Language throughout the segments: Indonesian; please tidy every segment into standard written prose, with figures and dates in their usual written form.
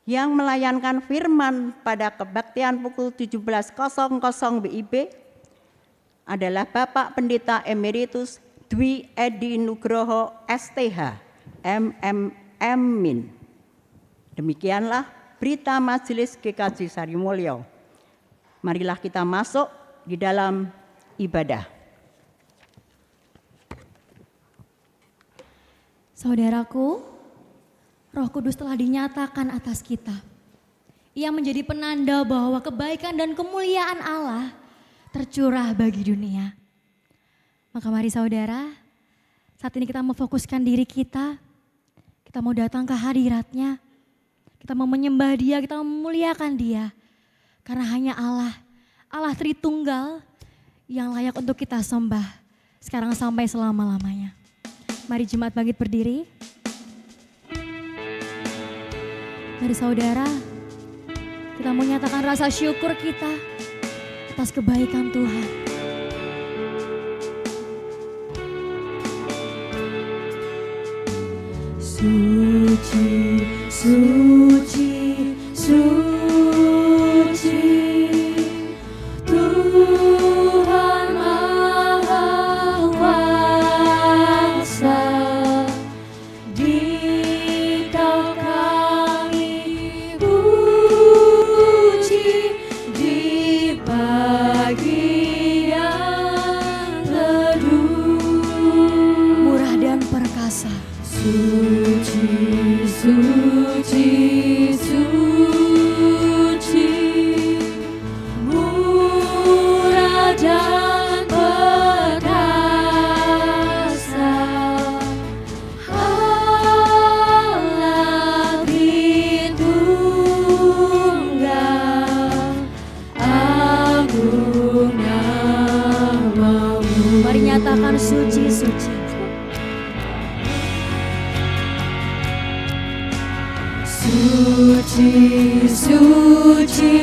Yang melayankan firman pada kebaktian pukul 17.00 WIB adalah Bapak Pendeta Emeritus Dwi Edi Nugroho STH MMM Min. Demikianlah berita Majelis GKJ Sarimulyo. Marilah kita masuk di dalam ibadah. Saudaraku, Roh Kudus telah dinyatakan atas kita. Ia menjadi penanda bahwa kebaikan dan kemuliaan Allah tercurah bagi dunia. Maka mari saudara, saat ini kita memfokuskan diri kita. Kita mau datang ke hadirat-Nya. Kita mau menyembah Dia, kita mau memuliakan Dia. Karena hanya Allah, Allah Tritunggal yang layak untuk kita sembah sekarang sampai selama-lamanya. Mari Jemaat Bangkit berdiri. Mari saudara, kita menyatakan rasa syukur kita atas kebaikan Tuhan. Suci, suci, suci, Tuhan Maha Kuasa. Di-Kau kami puji di pagi yang teduh, murah dan perkasa. Suci, suci, suci, murah dan perkasa, Allah Tritunggal, agung nama-Mu. Mari nyatakan suci, suci. Suci, suci,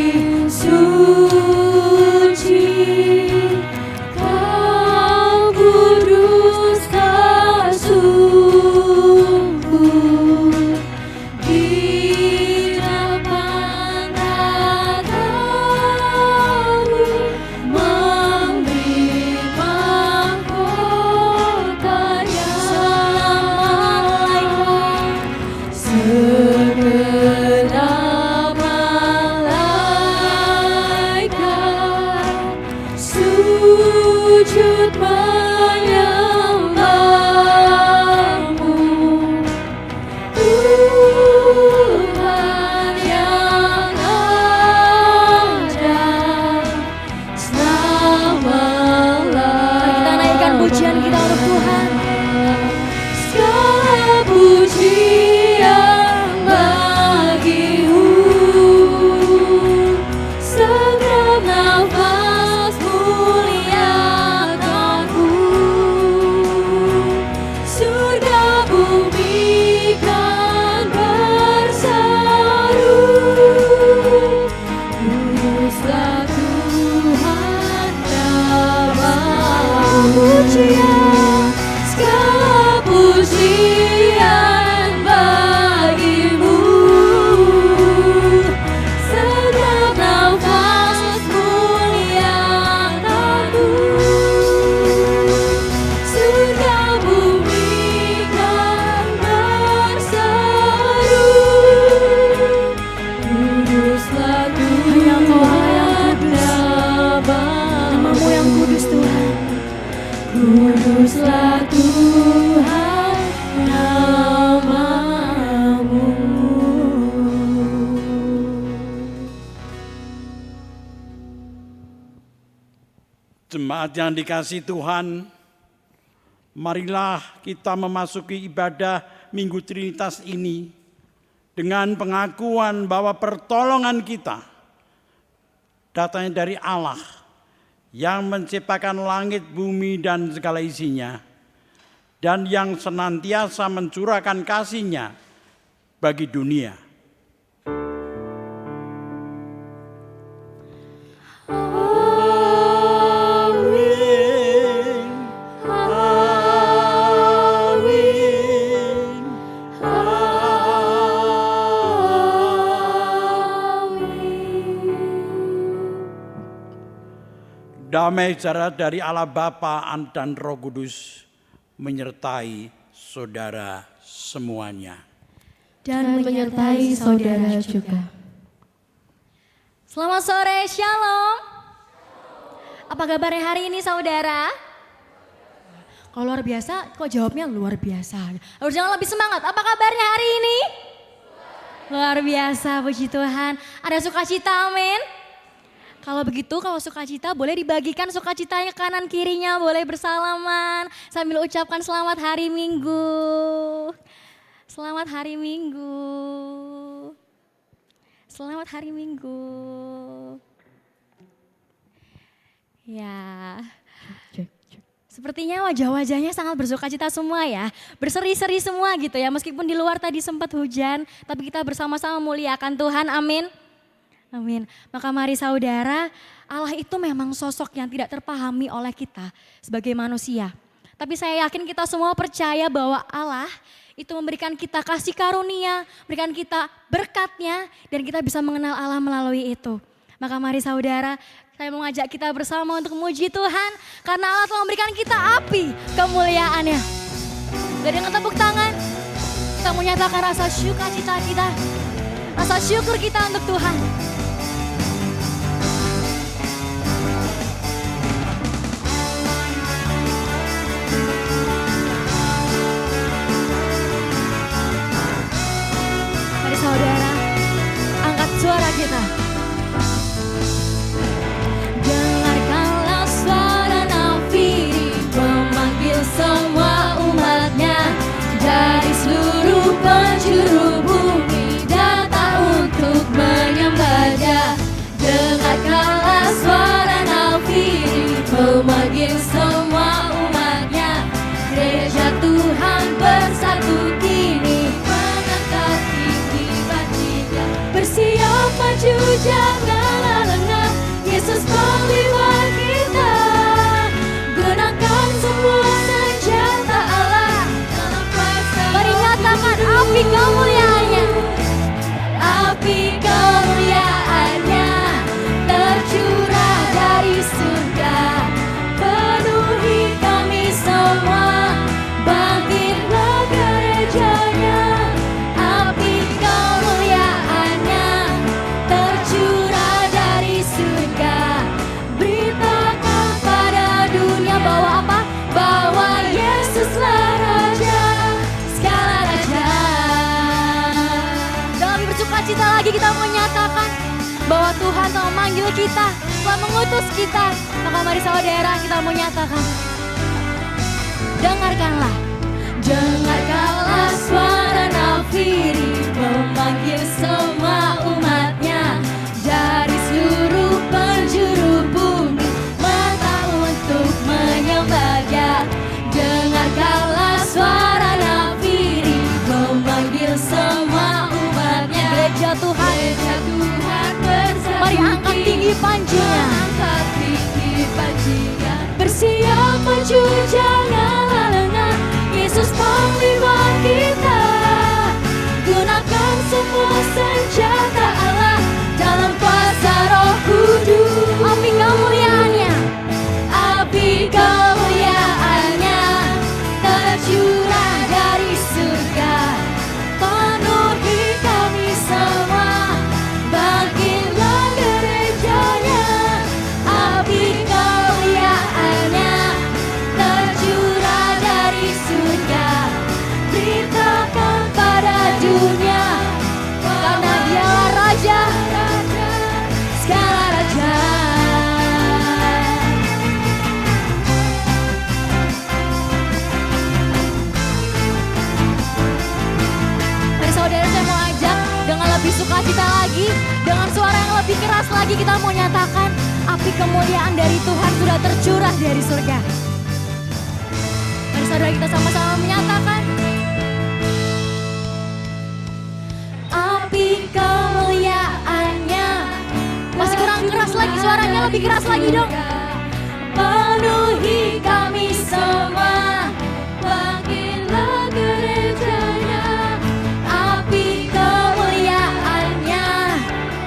suci, Kau kudus tersungkur di depan tata-Mu, memberi mahkota segenap malaikat sujud menyembah-Mu, Tuhan yang ada selama-lamanya. Kita naikkan pujian kita untuk Tuhan. Segala pujian bagi-Mu, segenap nafas muliakan-Mu, surga bumi kan berseru, kuduslah Tuhan nama-Mu. Pujian, segala pujian bagi-Mu, segenap nafas muliakan-Mu, surga bumi kan berseru, kuduslah Tuhan nama-Mu yang kudus Tuhan. Kuduslah Tuhan nama-Mu. Jemaat yang dikasihi Tuhan, marilah kita memasuki ibadah Minggu Trinitas ini dengan pengakuan bahwa pertolongan kita datangnya dari Allah yang menciptakan langit, bumi, dan segala isinya, dan yang senantiasa mencurahkan kasih-Nya bagi dunia. damai sejahtera dari Allah Bapa dan Roh Kudus menyertai saudara semuanya. Dan menyertai saudara juga. Selamat sore, Shalom. Apa kabarnya hari ini saudara? Kalau luar biasa, kok jawabnya luar biasa? Harus jangan lebih semangat, apa kabarnya hari ini? Luar biasa, puji Tuhan. Ada sukacita, amin. Kalau begitu, kalau sukacita boleh dibagikan sukacitanya kanan kirinya, boleh bersalaman sambil ucapkan selamat hari Minggu. Selamat hari Minggu. Selamat hari Minggu. Ya. Sepertinya wajah-wajahnya sangat bersukacita semua ya. Berseri-seri semua gitu ya. Meskipun di luar tadi sempat hujan, tapi kita bersama-sama muliakan Tuhan. Amin. Amin. Maka mari saudara, Allah itu memang sosok yang tidak terpahami oleh kita sebagai manusia. Tapi saya yakin kita semua percaya bahwa Allah itu memberikan kita kasih karunia, memberikan kita berkatnya, dan kita bisa mengenal Allah melalui itu. Maka mari saudara, saya mau ngajak kita bersama untuk memuji Tuhan, karena Allah telah memberikan kita api kemuliaannya. Dan dengan tepuk tangan, kita menyatakan rasa sukacita kita, rasa syukur kita untuk Tuhan. Mari saudara, angkat suara kita. Dengarkanlah suara nafiri memanggil semua umatnya dari seluruh penjuru bumi datang untuk menyembahnya. Dengarkanlah suara nafiri memanggil semua umatnya. Gereja Tuhan bersatu kini mengangkat tinggi bajinya. Bersiap maju janganlah lengah, Yesus pengliwat kita. Gunakan semua senjata Allah dalam pesta. Mari nyatakan api kemuliaannya. Api kemuliaannya tercurah dari surga. Penuhi kami semua, bangkitlah gerejanya. Api kemuliaannya tercurah dari surga. Beritakan pada dunia bahwa apa? Bahwa Yesuslah Raja, segala raja. Dalam bersukacita lagi kita menyatakan bahwa Tuhan telah memanggil kita, telah mengutus kita. Maka mari saudara kita menyatakan, dengarkanlah. Dengarkanlah suara nafiri memanggil semua umatnya dari seluruh penjuru bumi mata untuk menyembahnya. Dengarkanlah suara nafiri memanggil semua umatnya. Gereja Tuhan, gereja Tuhan bersatu. Mari angkat tinggi panjinya. Angkat tinggi panjinya. Bersiap maju janganlah lengah, Yesus pengliwat kita. Gunakan semua senjata Allah dalam kuasa Roh Kudus. Api kemuliaannya, api kemuliaannya tercurah dari surga. Penuhi kami semua, bangkitlah gerejanya. Api kemuliaannya tercurah dari surga. Beritakan pada dunia, karena Dialah Raja, segala raja. Mari saudara, saya mau ajak dengan lebih sukacita lagi, dengan suara yang lebih keras lagi kita mau nyatakan api kemuliaan dari Tuhan sudah tercurah dari surga. Mari saudara kita sama-sama menyatakan api kemuliaannya. Masih kurang keras lagi, suaranya lebih keras lagi dong. Penuhi kami semua, bangkitlah gerejanya. Api kemuliaannya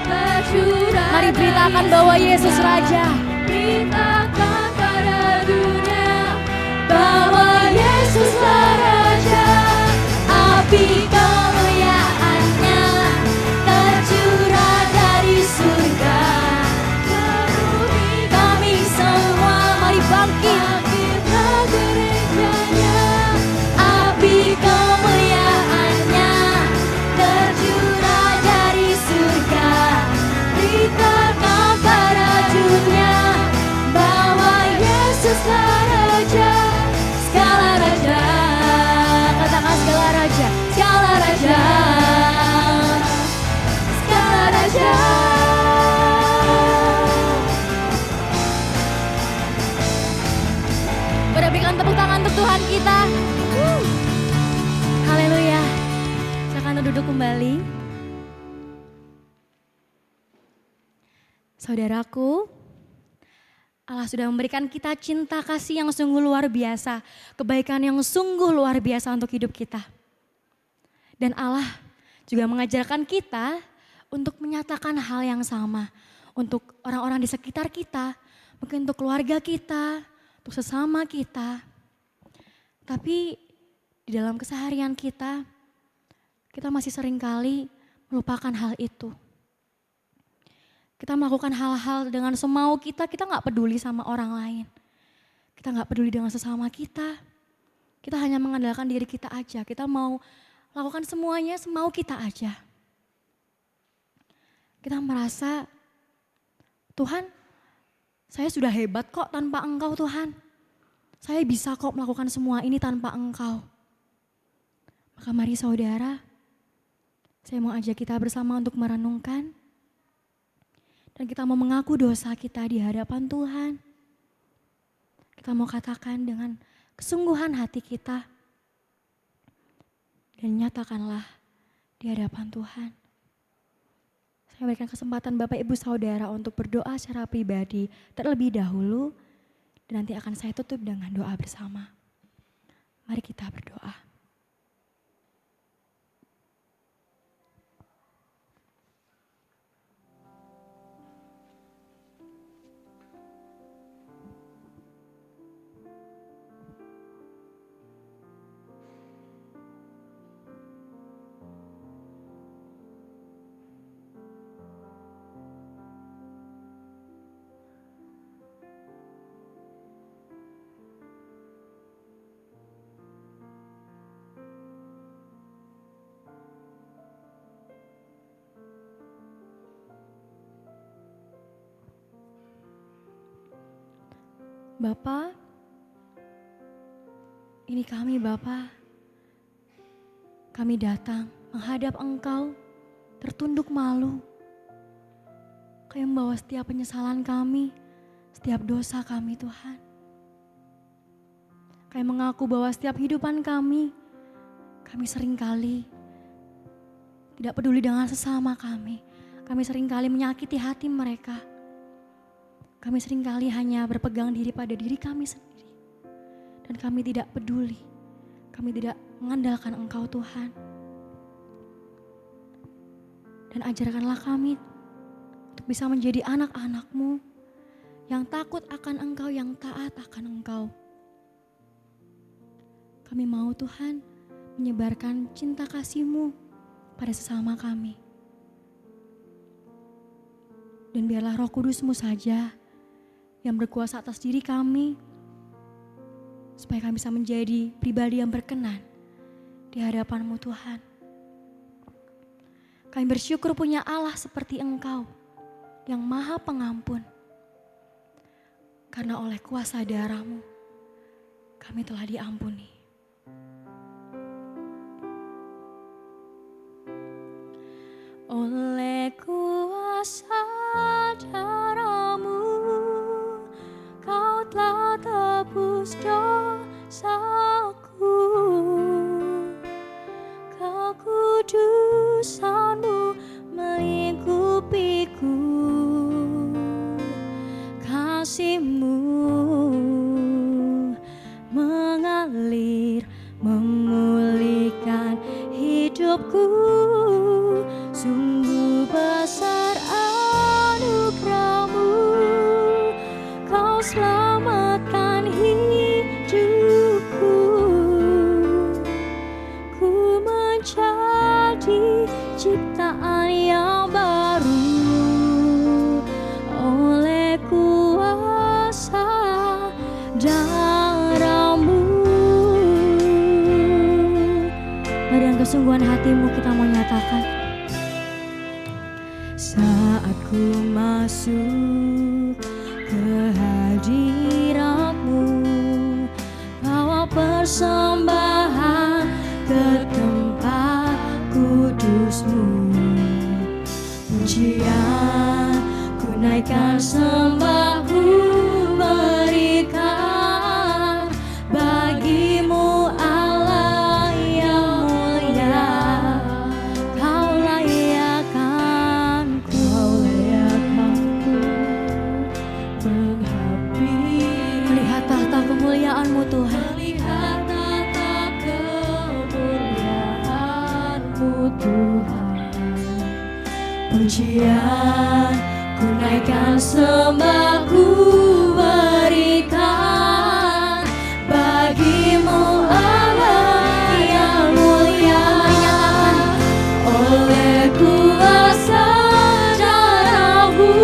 tercurah. Mari beritakan bahwa Yesus Raja. Beritakan duduk kembali. Saudaraku, Allah sudah memberikan kita cinta kasih yang sungguh luar biasa, kebaikan yang sungguh luar biasa untuk hidup kita. Dan Allah juga mengajarkan kita untuk menyatakan hal yang sama untuk orang-orang di sekitar kita, mungkin untuk keluarga kita, untuk sesama kita. Tapi di dalam keseharian kita masih seringkali melupakan hal itu. Kita melakukan hal-hal dengan semau kita nggak peduli sama orang lain. Kita nggak peduli dengan sesama kita. Kita hanya mengandalkan diri kita aja. Kita mau lakukan semuanya semau kita aja. Kita merasa, Tuhan, saya sudah hebat kok tanpa Engkau Tuhan. Saya bisa kok melakukan semua ini tanpa Engkau. Maka mari saudara, saya mau ajak kita bersama untuk merenungkan. Dan kita mau mengaku dosa kita di hadapan Tuhan. Kita mau katakan dengan kesungguhan hati kita. Dan nyatakanlah di hadapan Tuhan. Saya berikan kesempatan Bapak Ibu Saudara untuk berdoa secara pribadi terlebih dahulu. Dan nanti akan saya tutup dengan doa bersama. Mari kita berdoa. Bapa, ini kami Bapa. Kami datang menghadap Engkau, tertunduk malu. Kami membawa setiap penyesalan kami, setiap dosa kami Tuhan. Kami mengaku bahwa setiap hidupan kami seringkali tidak peduli dengan sesama kami. Kami seringkali menyakiti hati mereka. Kami seringkali hanya berpegang diri pada diri kami sendiri. Dan kami tidak peduli. Kami tidak mengandalkan Engkau Tuhan. Dan ajarkanlah kami untuk bisa menjadi anak-anak-Mu yang takut akan Engkau, yang taat akan Engkau. Kami mau Tuhan menyebarkan cinta kasih-Mu pada sesama kami. Dan biarlah Roh Kudus-Mu saja yang berkuasa atas diri kami, supaya kami bisa menjadi pribadi yang berkenan di hadapan-Mu Tuhan. Kami bersyukur punya Allah seperti Engkau, yang Maha Pengampun. Karena oleh kuasa darah-Mu, kami telah diampuni. Oleh kuasa darah-Mu, Kau telah tebus dosaku. Kekudusan-Mu melingkupiku. Kasih-Mu mengalir, memulihkan hidupku. Sungguh besar anugerah-Mu, Kau selamatkan hidupku. Ku menjadi ciptaan yang baru oleh kuasa darah-Mu. Dengan kesungguhan hatimu kita mau nyatakan, saat ku masuk ke hadirat-Mu, bawa persembahan ke tempat kudus-Mu. Pujian ku naikkan, sembahku berikan bagi-Mu Allah yang mulia. pujian, ku naikkan sembah, ku berikan bagimu Allah yang mulia. Oleh kuasa darah-Mu,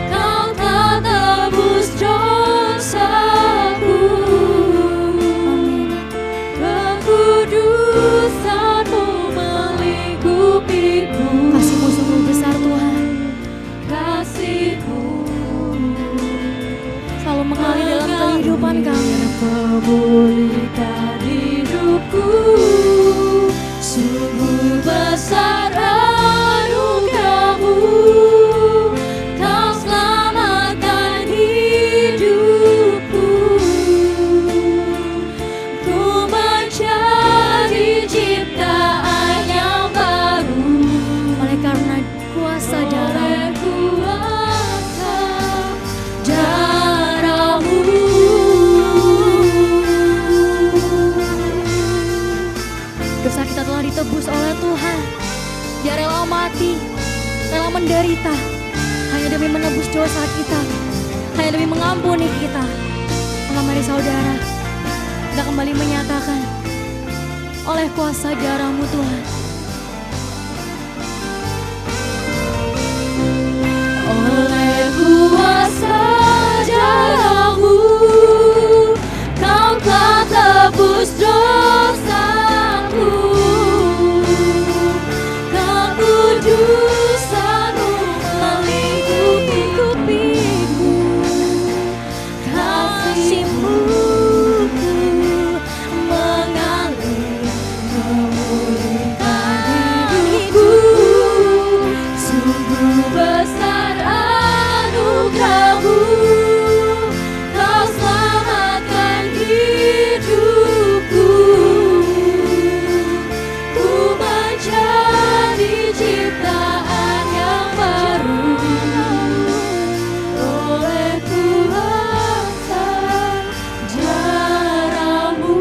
Kau telah tebus dosaku. Kekudusan-Mu melingkupiku. Kasih-Mu sungguh besar Tuhan. Kasih-Mu selalu mengalir dalam kehidupan kami. Memulihkan hidupku. Sungguh besar anugerah-Mu, Kau selamatkan hidupku. Ku menjadi ciptaan yang baru oleh karena kuasa darah-Mu. Dosa kita telah ditebus oleh Tuhan. Dia rela mati, rela menderita, hanya demi menebus dosa kita, hanya demi mengampuni kita. Maka mari saudara, kita kembali menyatakan, oleh kuasa darah-Mu Tuhan. Oleh kuasa darah-Mu, Kau telah tebus dosaku. Kekudusan-Mu melingkupiku. Kasih-Mu mengalir, memulihkan hidupku. Sungguh besar anugerah-Mu, Kau selamatkan hidupku. Ku menjadi ciptaan yang baru oleh kuasa darah-Mu.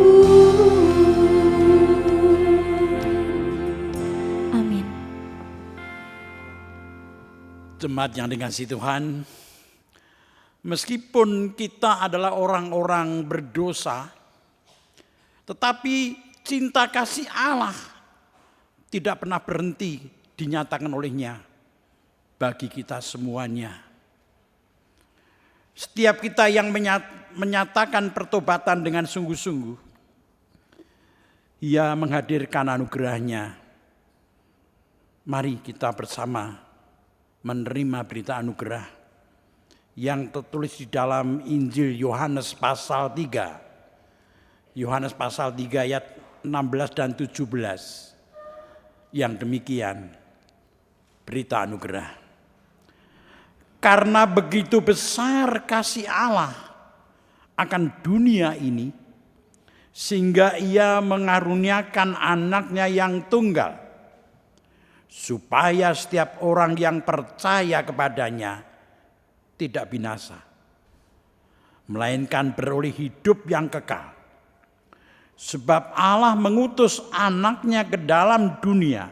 Amin. Jemaat yang dikasihi Tuhan, meskipun kita adalah orang-orang berdosa, tetapi cinta kasih Allah tidak pernah berhenti dinyatakan olehnya bagi kita semuanya. Setiap kita yang menyatakan pertobatan dengan sungguh-sungguh, Ia menghadirkan anugerah-Nya. Mari kita bersama menerima berita anugerah yang tertulis di dalam Injil Yohanes pasal 3. Yohanes pasal 3 ayat 16 dan 17. Yang demikian, berita anugerah. Karena begitu besar kasih Allah akan dunia ini, sehingga Ia mengaruniakan anaknya yang tunggal, supaya setiap orang yang percaya kepadanya tidak binasa, melainkan beroleh hidup yang kekal. Sebab Allah mengutus anaknya ke dalam dunia,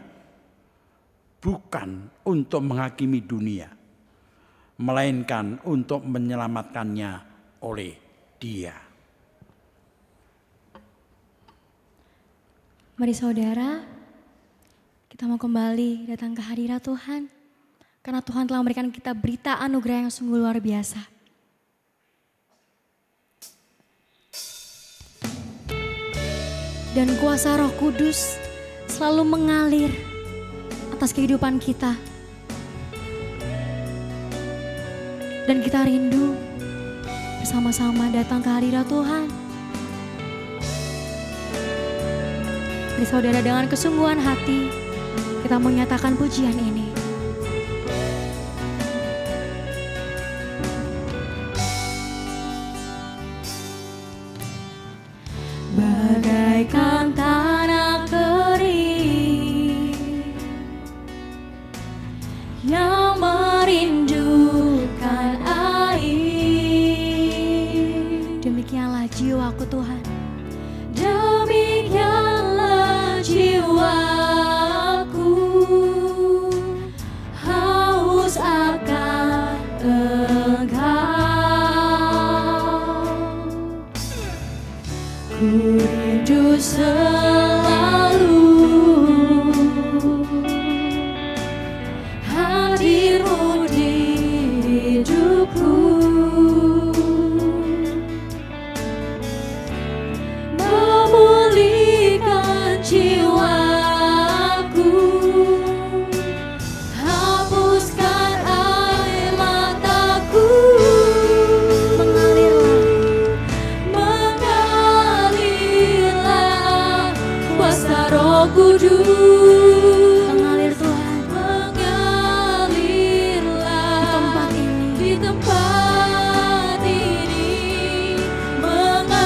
bukan untuk menghakimi dunia, melainkan untuk menyelamatkannya oleh Dia. Mari saudara, kita mau kembali datang ke hadirat Tuhan, karena Tuhan telah memberikan kita berita anugerah yang sungguh luar biasa. Dan kuasa Roh Kudus selalu mengalir atas kehidupan kita. Dan kita rindu bersama-sama datang ke hadirat Tuhan. Mari saudara, dengan kesungguhan hati kita menyatakan pujian ini. Bagaikan tanah kering yang merindukan air, demikianlah jiwaku Tuhan. Demikianlah jiwaku selalu, hadir-Mu di hidupku, memulihkan jiwaku, hapuskan air mataku, mengalirlah kuasa Roh Kudus, mengalir Tuhan, mengalirlah di tempat ini, mengalirlah,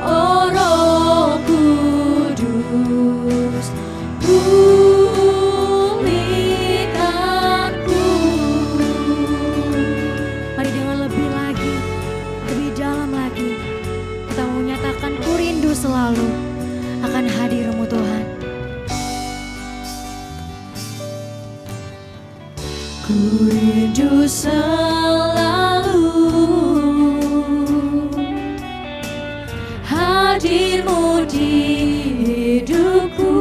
oh Roh Kudus, pulihkanku. Mari dengan lebih lagi, lebih dalam lagi, kita mau nyatakan ku rindu selalu akan hadir-Mu Tuhan. Ku rindu selalu hadir-Mu di hidupku,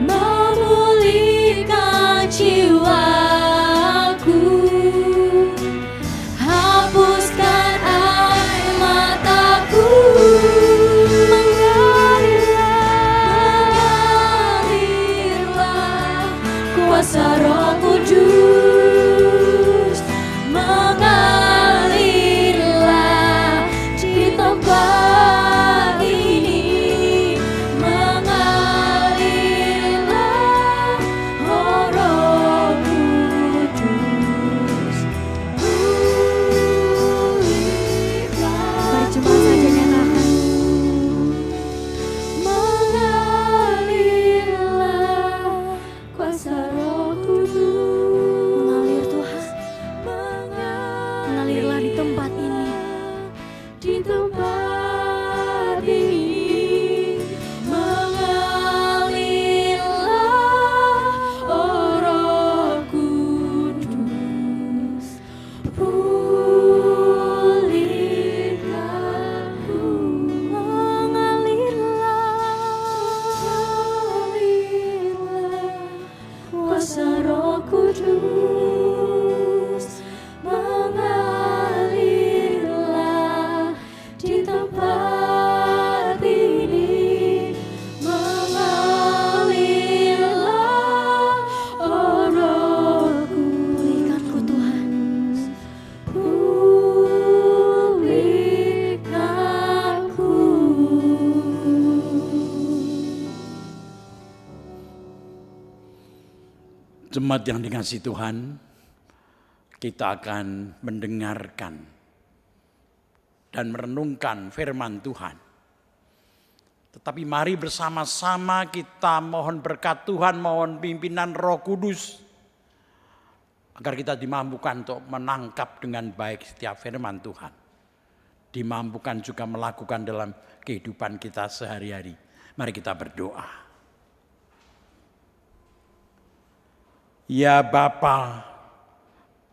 memulihkan jiwaku, hapuskan air mataku, mengalirlah kuasa Roh Kudus, mengalirlah di tempat ini, mengalirlah, oh Roh Kudus, pulihkan. Mari cuma saja nyatakan, mengalirlah kuasa Roh Kudus, mengalir Tuhan, mengalirlah di tempat ini, di tempat ini, mengalirlah, oh Roh Kudus, pulihkanku, mengalirlah kuasa Roh Kudus, mengalirlah di tempat ini, mengalirlah, oh Roh pulihkanku Tuhan, pulihkanku. Jemaat yang dikasihi Tuhan, kita akan mendengarkan dan merenungkan firman Tuhan. Tetapi mari bersama-sama kita mohon berkat Tuhan, mohon pimpinan Roh Kudus, agar kita dimampukan untuk menangkap dengan baik setiap firman Tuhan. Dimampukan juga melakukan dalam kehidupan kita sehari-hari. Mari kita berdoa. Ya Bapa,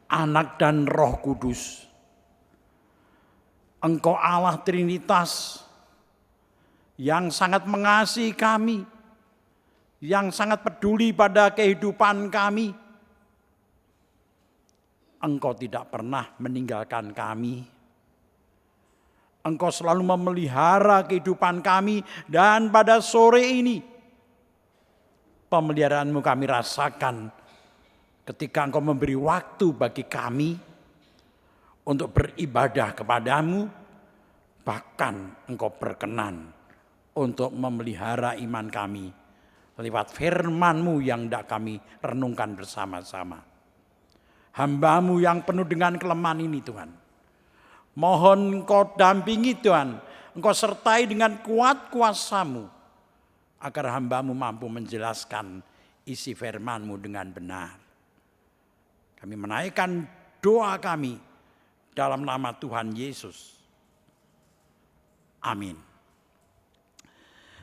Anak dan Roh Kudus, Engkau Allah Trinitas yang sangat mengasihi kami, yang sangat peduli pada kehidupan kami. Engkau tidak pernah meninggalkan kami. Engkau selalu memelihara kehidupan kami, dan pada sore ini pemeliharaan-Mu kami rasakan ketika Engkau memberi waktu bagi kami untuk beribadah kepadamu, bahkan Engkau berkenan untuk memelihara iman kami lewat firman-Mu yang hendak kami renungkan bersama-sama. Hamba-Mu yang penuh dengan kelemahan ini Tuhan, mohon Engkau dampingi Tuhan, Engkau sertai dengan kuat kuasa-Mu, agar hamba-Mu mampu menjelaskan isi firman-Mu dengan benar. Kami menaikkan doa kami dalam nama Tuhan Yesus. Amin.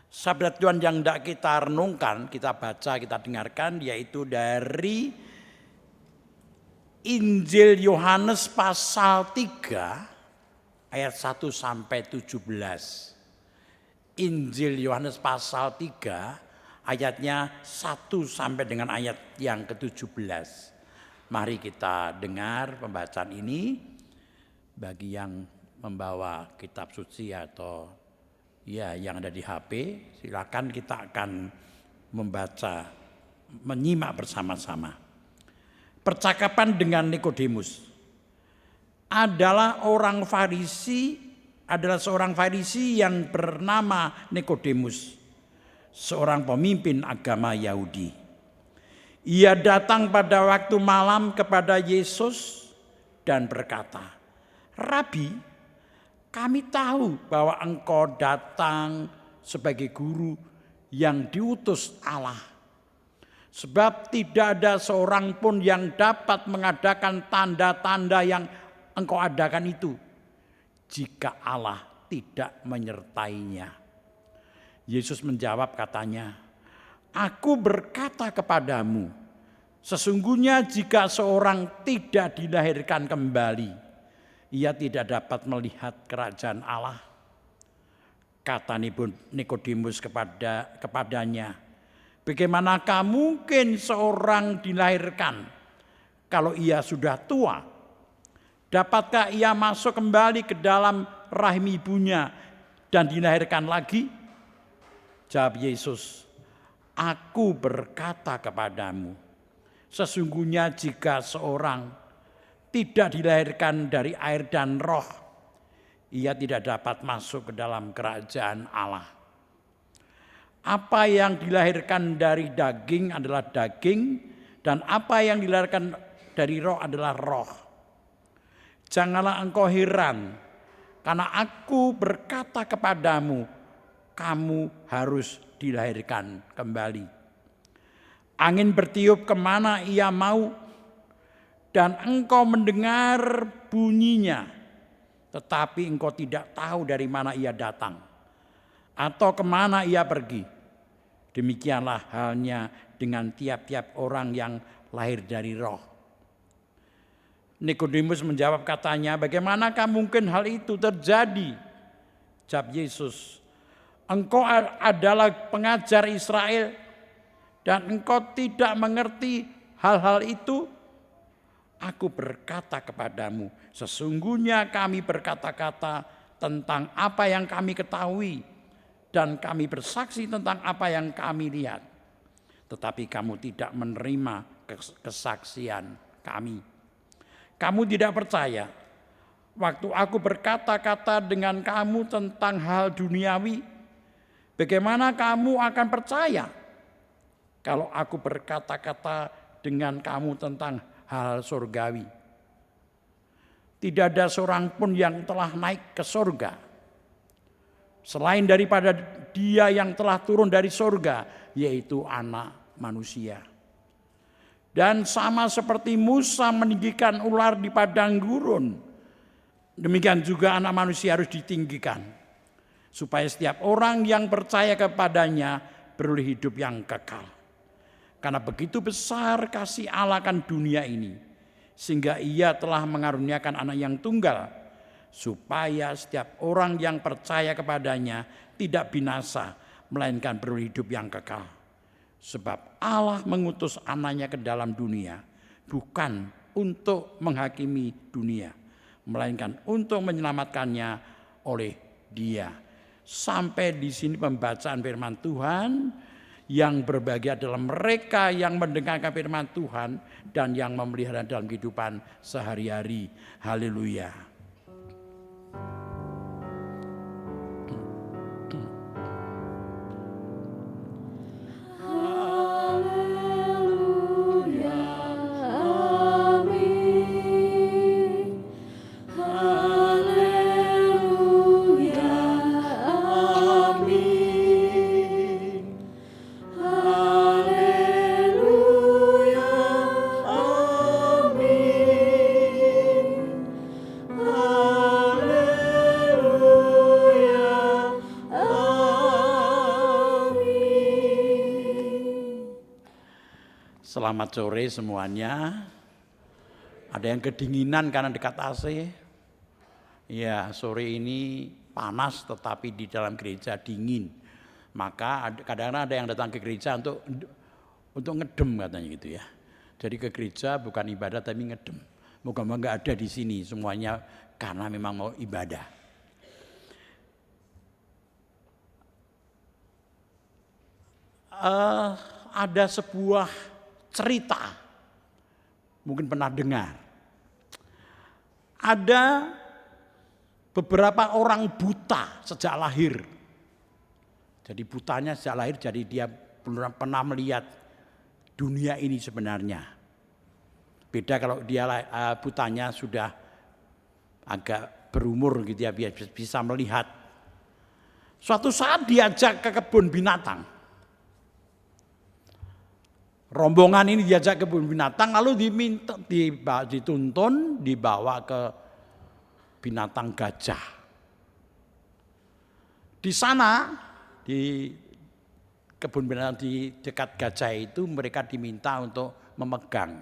Sabda Tuhan yang hendak kita renungkan, kita baca, kita dengarkan, yaitu dari Injil Yohanes pasal 3 ayat 1 sampai 17. Injil Yohanes pasal 3 ayatnya 1 sampai dengan ayat yang ke-17. Mari kita dengar pembacaan ini. Bagi yang membawa kitab suci atau yang ada di HP, silakan kita akan membaca, menyimak bersama-sama. Percakapan dengan Nikodemus. Adalah seorang Farisi yang bernama Nikodemus, seorang pemimpin agama Yahudi. Ia datang pada waktu malam kepada Yesus dan berkata, "Rabi, kami tahu bahwa engkau datang sebagai guru yang diutus Allah. Sebab tidak ada seorang pun yang dapat mengadakan tanda-tanda yang engkau adakan itu, jika Allah tidak menyertainya." Yesus menjawab katanya, "Aku berkata kepadamu, sesungguhnya jika seorang tidak dilahirkan kembali, ia tidak dapat melihat kerajaan Allah." Kata Nikodemus kepadanya, "Bagaimanakah mungkin seorang dilahirkan kalau ia sudah tua? Dapatkah ia masuk kembali ke dalam rahim ibunya dan dilahirkan lagi?" Jawab Yesus, "Aku berkata kepadamu, sesungguhnya jika seorang tidak dilahirkan dari air dan roh, ia tidak dapat masuk ke dalam kerajaan Allah. Apa yang dilahirkan dari daging adalah daging, dan apa yang dilahirkan dari roh adalah roh. Janganlah engkau heran, karena aku berkata kepadamu, kamu harus dilahirkan kembali. Angin bertiup kemana ia mau, dan engkau mendengar bunyinya, tetapi engkau tidak tahu dari mana ia datang atau kemana ia pergi. Demikianlah halnya dengan tiap-tiap orang yang lahir dari roh." Nikodemus menjawab katanya, "Bagaimanakah mungkin hal itu terjadi?" Jawab Yesus, "Engkau adalah pengajar Israel dan engkau tidak mengerti hal-hal itu? Aku berkata kepadamu, sesungguhnya kami berkata-kata tentang apa yang kami ketahui, dan kami bersaksi tentang apa yang kami lihat. Tetapi kamu tidak menerima kesaksian kami. Kamu tidak percaya waktu aku berkata-kata dengan kamu tentang hal duniawi. Bagaimana kamu akan percaya kalau aku berkata-kata dengan kamu tentang hal surgawi? Tidak ada seorang pun yang telah naik ke surga selain daripada Dia yang telah turun dari surga, yaitu Anak Manusia. Dan sama seperti Musa meninggikan ular di padang gurun, demikian juga Anak Manusia harus ditinggikan, supaya setiap orang yang percaya kepadanya beroleh hidup yang kekal. Karena begitu besar kasih Allah akan dunia ini, sehingga Ia telah mengaruniakan Anak yang tunggal, supaya setiap orang yang percaya kepadanya tidak binasa, melainkan beroleh hidup yang kekal. Sebab Allah mengutus Anaknya ke dalam dunia, bukan untuk menghakimi dunia, melainkan untuk menyelamatkannya oleh Dia. Sampai di sini pembacaan firman Tuhan. Yang berbahagia adalah mereka yang mendengarkan firman Tuhan dan yang memelihara dalam kehidupan sehari-hari. Haleluya. Selamat sore semuanya. Ada yang kedinginan karena dekat AC. Ya, sore ini panas tetapi di dalam gereja dingin. Maka kadang-kadang ada yang datang ke gereja untuk ngedem katanya gitu ya. Jadi ke gereja bukan ibadah tapi ngedem. Moga-moga nggak ada di sini semuanya karena memang mau ibadah. Ada sebuah cerita, mungkin pernah dengar. Ada beberapa orang buta sejak lahir. Jadi butanya sejak lahir, jadi dia belum pernah melihat dunia ini sebenarnya. Beda kalau dia butanya sudah agak berumur gitu ya, bisa melihat. Suatu saat diajak ke kebun binatang. Rombongan ini diajak ke kebun binatang lalu dituntun dibawa ke binatang gajah. Di sana di kebun binatang di dekat gajah itu mereka diminta untuk memegang.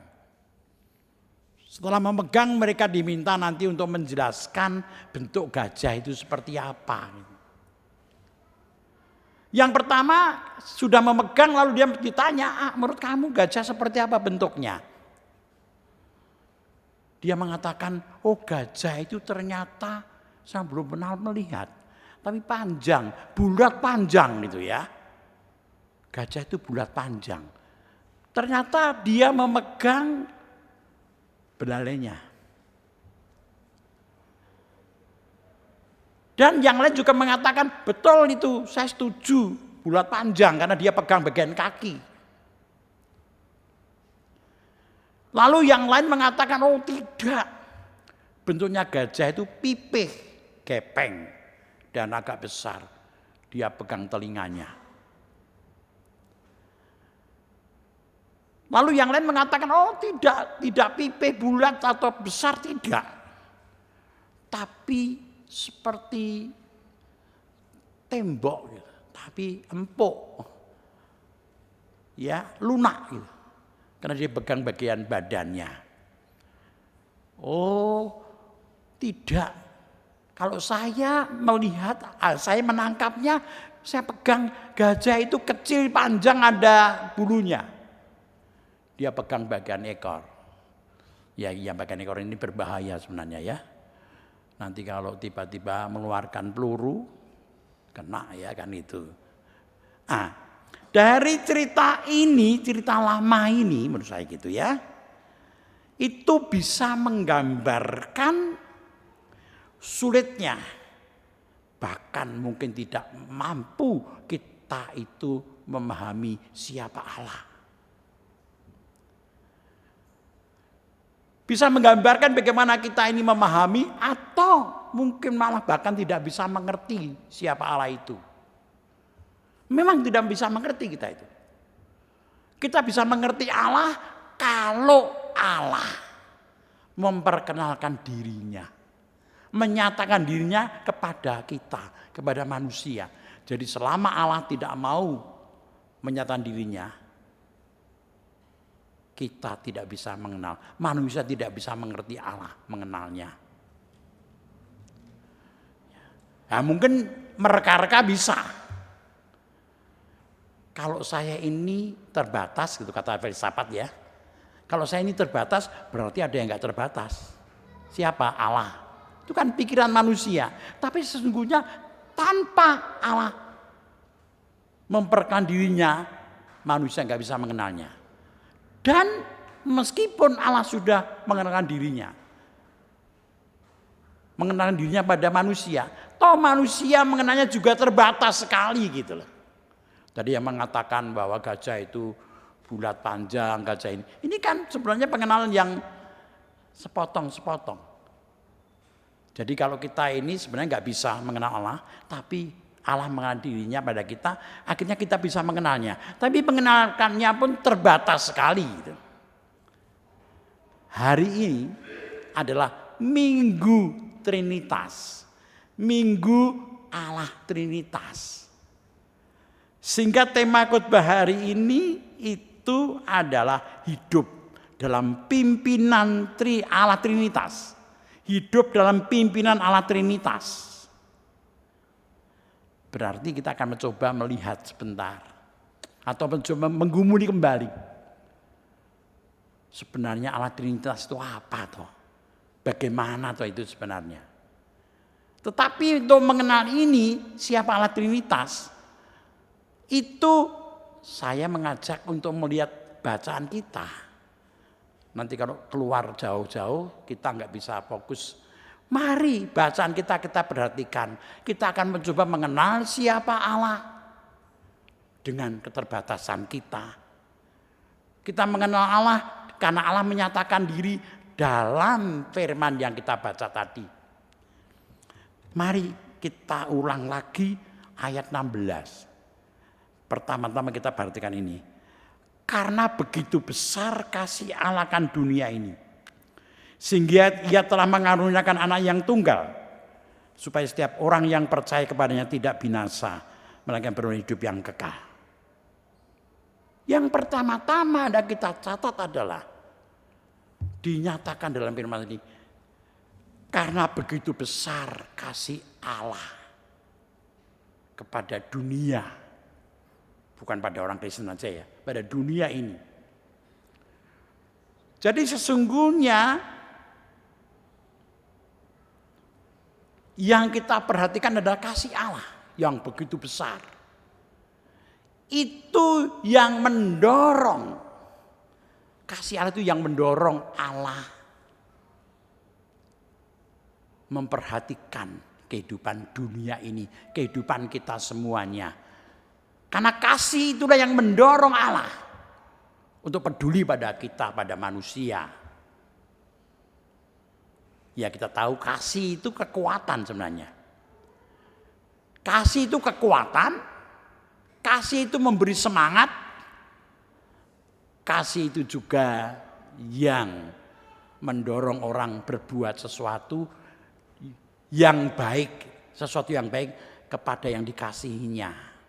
Setelah memegang mereka diminta nanti untuk menjelaskan bentuk gajah itu seperti apa. Yang pertama sudah memegang lalu dia ditanya, menurut kamu gajah seperti apa bentuknya? Dia mengatakan, oh gajah itu ternyata saya belum pernah melihat. Tapi panjang, bulat panjang gitu ya. Gajah itu bulat panjang. Ternyata dia memegang belalainya. Dan yang lain juga mengatakan, betul itu, saya setuju, bulat panjang karena dia pegang bagian kaki. Lalu yang lain mengatakan, oh tidak, bentuknya gajah itu pipih, gepeng, dan agak besar. Dia pegang telinganya. Lalu yang lain mengatakan, oh tidak pipih, bulat atau besar, tidak. Tapi seperti tembok gitu, tapi empuk, ya lunak gitu, karena dia pegang bagian badannya. Oh tidak, kalau saya melihat, saya menangkapnya, saya pegang gajah itu kecil panjang ada bulunya. Dia pegang bagian ekor. Ya bagian ekor ini berbahaya sebenarnya ya. Nanti kalau tiba-tiba mengeluarkan peluru, kena ya kan itu. Dari cerita ini, cerita lama ini menurut saya gitu ya. Itu bisa menggambarkan sulitnya. Bahkan mungkin tidak mampu kita itu memahami siapa Allah. Bisa menggambarkan bagaimana kita ini memahami atau mungkin malah bahkan tidak bisa mengerti siapa Allah itu. Memang tidak bisa mengerti kita itu. Kita bisa mengerti Allah kalau Allah memperkenalkan dirinya. Menyatakan dirinya kepada kita, kepada manusia. Jadi selama Allah tidak mau menyatakan dirinya, kita tidak bisa mengenal. Manusia tidak bisa mengerti Allah, mengenalnya. Nah, mungkin mereka-reka bisa. Kalau saya ini terbatas, gitu kata filsafat ya. Kalau saya ini terbatas, berarti ada yang nggak terbatas. Siapa? Allah. Itu kan pikiran manusia. Tapi sesungguhnya tanpa Allah memperkenalkan dirinya, manusia nggak bisa mengenalnya. Dan meskipun Allah sudah mengenalkan dirinya, mengenalkan dirinya pada manusia, toh manusia mengenalnya juga terbatas sekali gitu loh. Tadi yang mengatakan bahwa gajah itu bulat panjang, gajah ini kan sebenarnya pengenalan yang sepotong-sepotong. Jadi kalau kita ini sebenarnya nggak bisa mengenal Allah, tapi Allah mengenal dirinya pada kita, akhirnya kita bisa mengenalnya. Tapi mengenalkannya pun terbatas sekali. Hari ini adalah Minggu Trinitas. Minggu Allah Trinitas. Sehingga tema khotbah hari ini itu adalah hidup dalam pimpinan Allah Trinitas. Hidup dalam pimpinan Allah Trinitas. Berarti kita akan mencoba melihat sebentar. Atau mencoba menggumuli kembali. Sebenarnya Allah Trinitas itu apa toh? Bagaimana toh itu sebenarnya? Tetapi untuk mengenal ini, siapa Allah Trinitas, itu saya mengajak untuk melihat bacaan kita. Nanti kalau keluar jauh-jauh, kita nggak bisa fokus. Mari bacaan kita perhatikan. Kita akan mencoba mengenal siapa Allah dengan keterbatasan kita. Kita mengenal Allah karena Allah menyatakan diri dalam firman yang kita baca tadi. Mari kita ulang lagi ayat 16. Pertama-tama kita perhatikan ini. Karena begitu besar kasih Allah akan dunia ini, sehingga Ia telah mengaruniakan anak yang tunggal, supaya setiap orang yang percaya kepadanya tidak binasa, melainkan beroleh hidup yang kekal. Yang pertama-tama yang kita catat adalah dinyatakan dalam firman ini, karena begitu besar kasih Allah kepada dunia. Bukan pada orang Kristen saja ya, pada dunia ini. Jadi sesungguhnya yang kita perhatikan adalah kasih Allah yang begitu besar. Itu yang mendorong, kasih Allah itu yang mendorong Allah memperhatikan kehidupan dunia ini, kehidupan kita semuanya. Karena kasih itulah yang mendorong Allah untuk peduli pada kita, pada manusia. Ya kita tahu kasih itu kekuatan sebenarnya. Kasih itu kekuatan, kasih itu memberi semangat, kasih itu juga yang mendorong orang berbuat sesuatu yang baik, sesuatu yang baik kepada yang dikasihinya.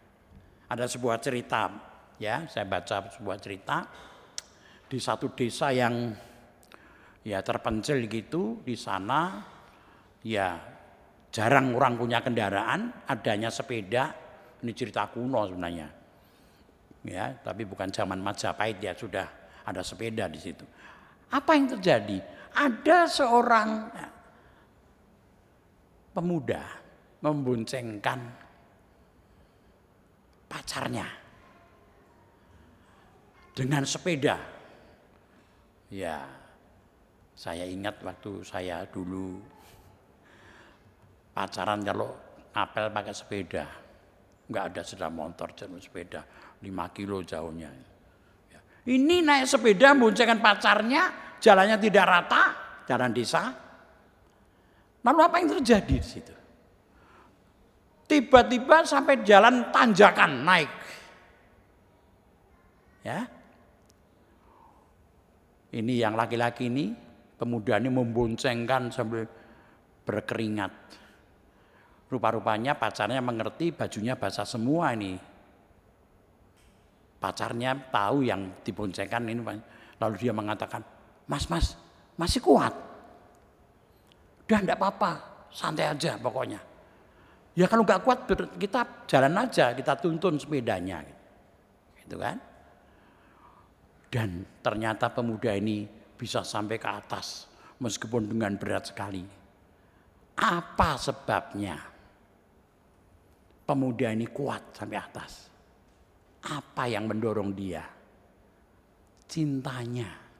Ada sebuah cerita, ya saya baca sebuah cerita di satu desa yang ya terpencil gitu, di sana ya jarang orang punya kendaraan, adanya sepeda. Ini cerita kuno sebenarnya, ya tapi bukan zaman Majapahit ya, sudah ada sepeda di situ. Apa yang terjadi? Ada seorang pemuda memboncengkan pacarnya dengan sepeda. Ya, saya ingat waktu saya dulu pacaran kalau apel pakai sepeda, nggak ada sepeda motor, jalur sepeda 5 kilo jauhnya. Ya. Ini naik sepeda boncengkan pacarnya, jalannya tidak rata, jalan desa. Lalu apa yang terjadi di situ? Tiba-tiba sampai jalan tanjakan naik. Ya. Ini yang laki-laki ini, pemuda ini memboncengkan sambil berkeringat. Rupa-rupanya pacarnya mengerti, bajunya basah semua ini. Pacarnya tahu yang diboncengkan ini. Lalu dia mengatakan, mas masih kuat? Udah enggak apa-apa, santai aja pokoknya. Ya kalau nggak kuat kita jalan aja, kita tuntun sepedanya, gitu kan? Dan ternyata pemuda ini bisa sampai ke atas meskipun dengan berat sekali. Apa sebabnya? Pemuda ini kuat sampai atas. Apa yang mendorong dia? Cintanya.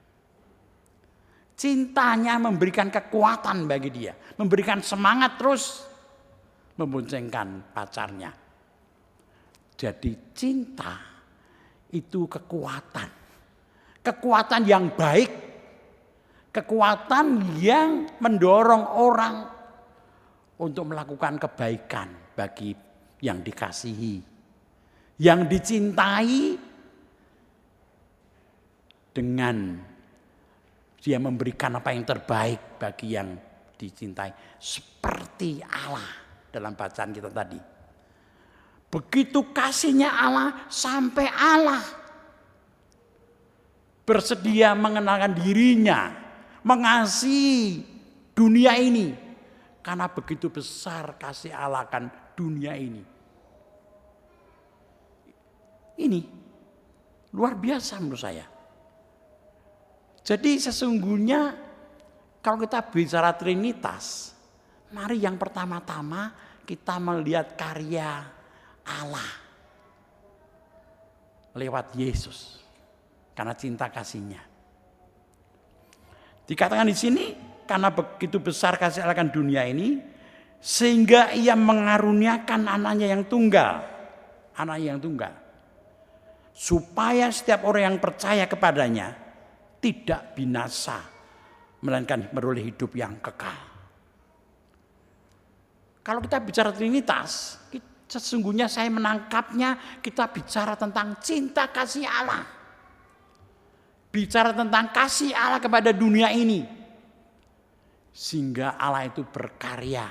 Cintanya memberikan kekuatan bagi dia, memberikan semangat terus memboncengkan pacarnya. Jadi cinta itu kekuatan. Kekuatan yang baik. Kekuatan yang mendorong orang untuk melakukan kebaikan bagi yang dikasihi. Yang dicintai dengan dia memberikan apa yang terbaik bagi yang dicintai. Seperti Allah. Dalam bacaan kita tadi. Begitu kasihnya Allah sampai Allah bersedia mengenalkan dirinya, mengasihi dunia ini. Karena begitu besar kasih Allah akan dunia ini. Ini luar biasa menurut saya. Jadi sesungguhnya kalau kita bicara Trinitas, mari yang pertama-tama kita melihat karya Allah lewat Yesus karena cinta kasihnya. Dikatakan di sini karena begitu besar kasih Allah akan dunia ini sehingga ia mengaruniakan anaknya yang tunggal, supaya setiap orang yang percaya kepadanya tidak binasa melainkan beroleh hidup yang kekal. Kalau kita bicara Trinitas, sesungguhnya saya menangkapnya kita bicara tentang cinta kasih Allah. Bicara tentang kasih Allah kepada dunia ini. Sehingga Allah itu berkarya.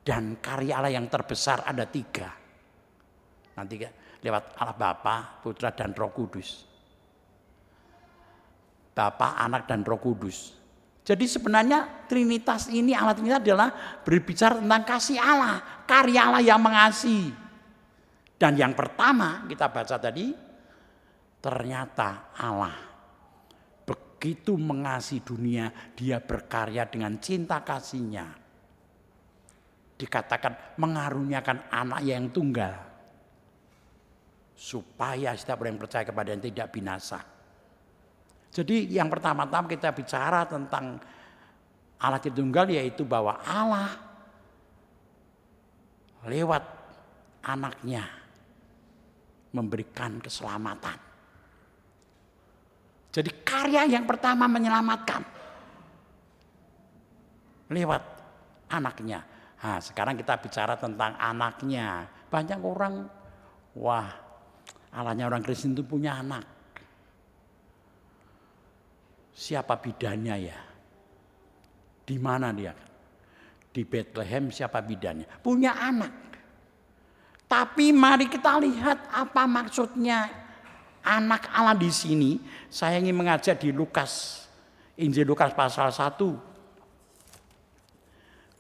Dan karya Allah yang terbesar ada 3. Nanti lewat Allah Bapa, Putra dan Roh Kudus. Bapa, Anak dan Roh Kudus. Jadi sebenarnya Trinitas ini, Allah Trinitas adalah berbicara tentang kasih Allah, karya Allah yang mengasihi. Dan yang pertama kita baca tadi, ternyata Allah begitu mengasihi dunia, dia berkarya dengan cinta kasihnya. Dikatakan mengaruniakan anak yang tunggal, supaya setiap orang yang percaya kepadanya tidak binasa. Jadi yang pertama-tama kita bicara tentang Allah Tritunggal, yaitu bahwa Allah lewat anaknya memberikan keselamatan. Jadi karya yang pertama menyelamatkan lewat anaknya. Nah, sekarang kita bicara tentang anaknya. Banyak orang, wah, Allahnya orang Kristen itu punya anak. Siapa bidannya ya? Di mana dia? Di Bethlehem siapa bidannya? Punya anak. Tapi mari kita lihat apa maksudnya anak Allah di sini. Saya ingin mengajak di Lukas, Injil Lukas pasal 1.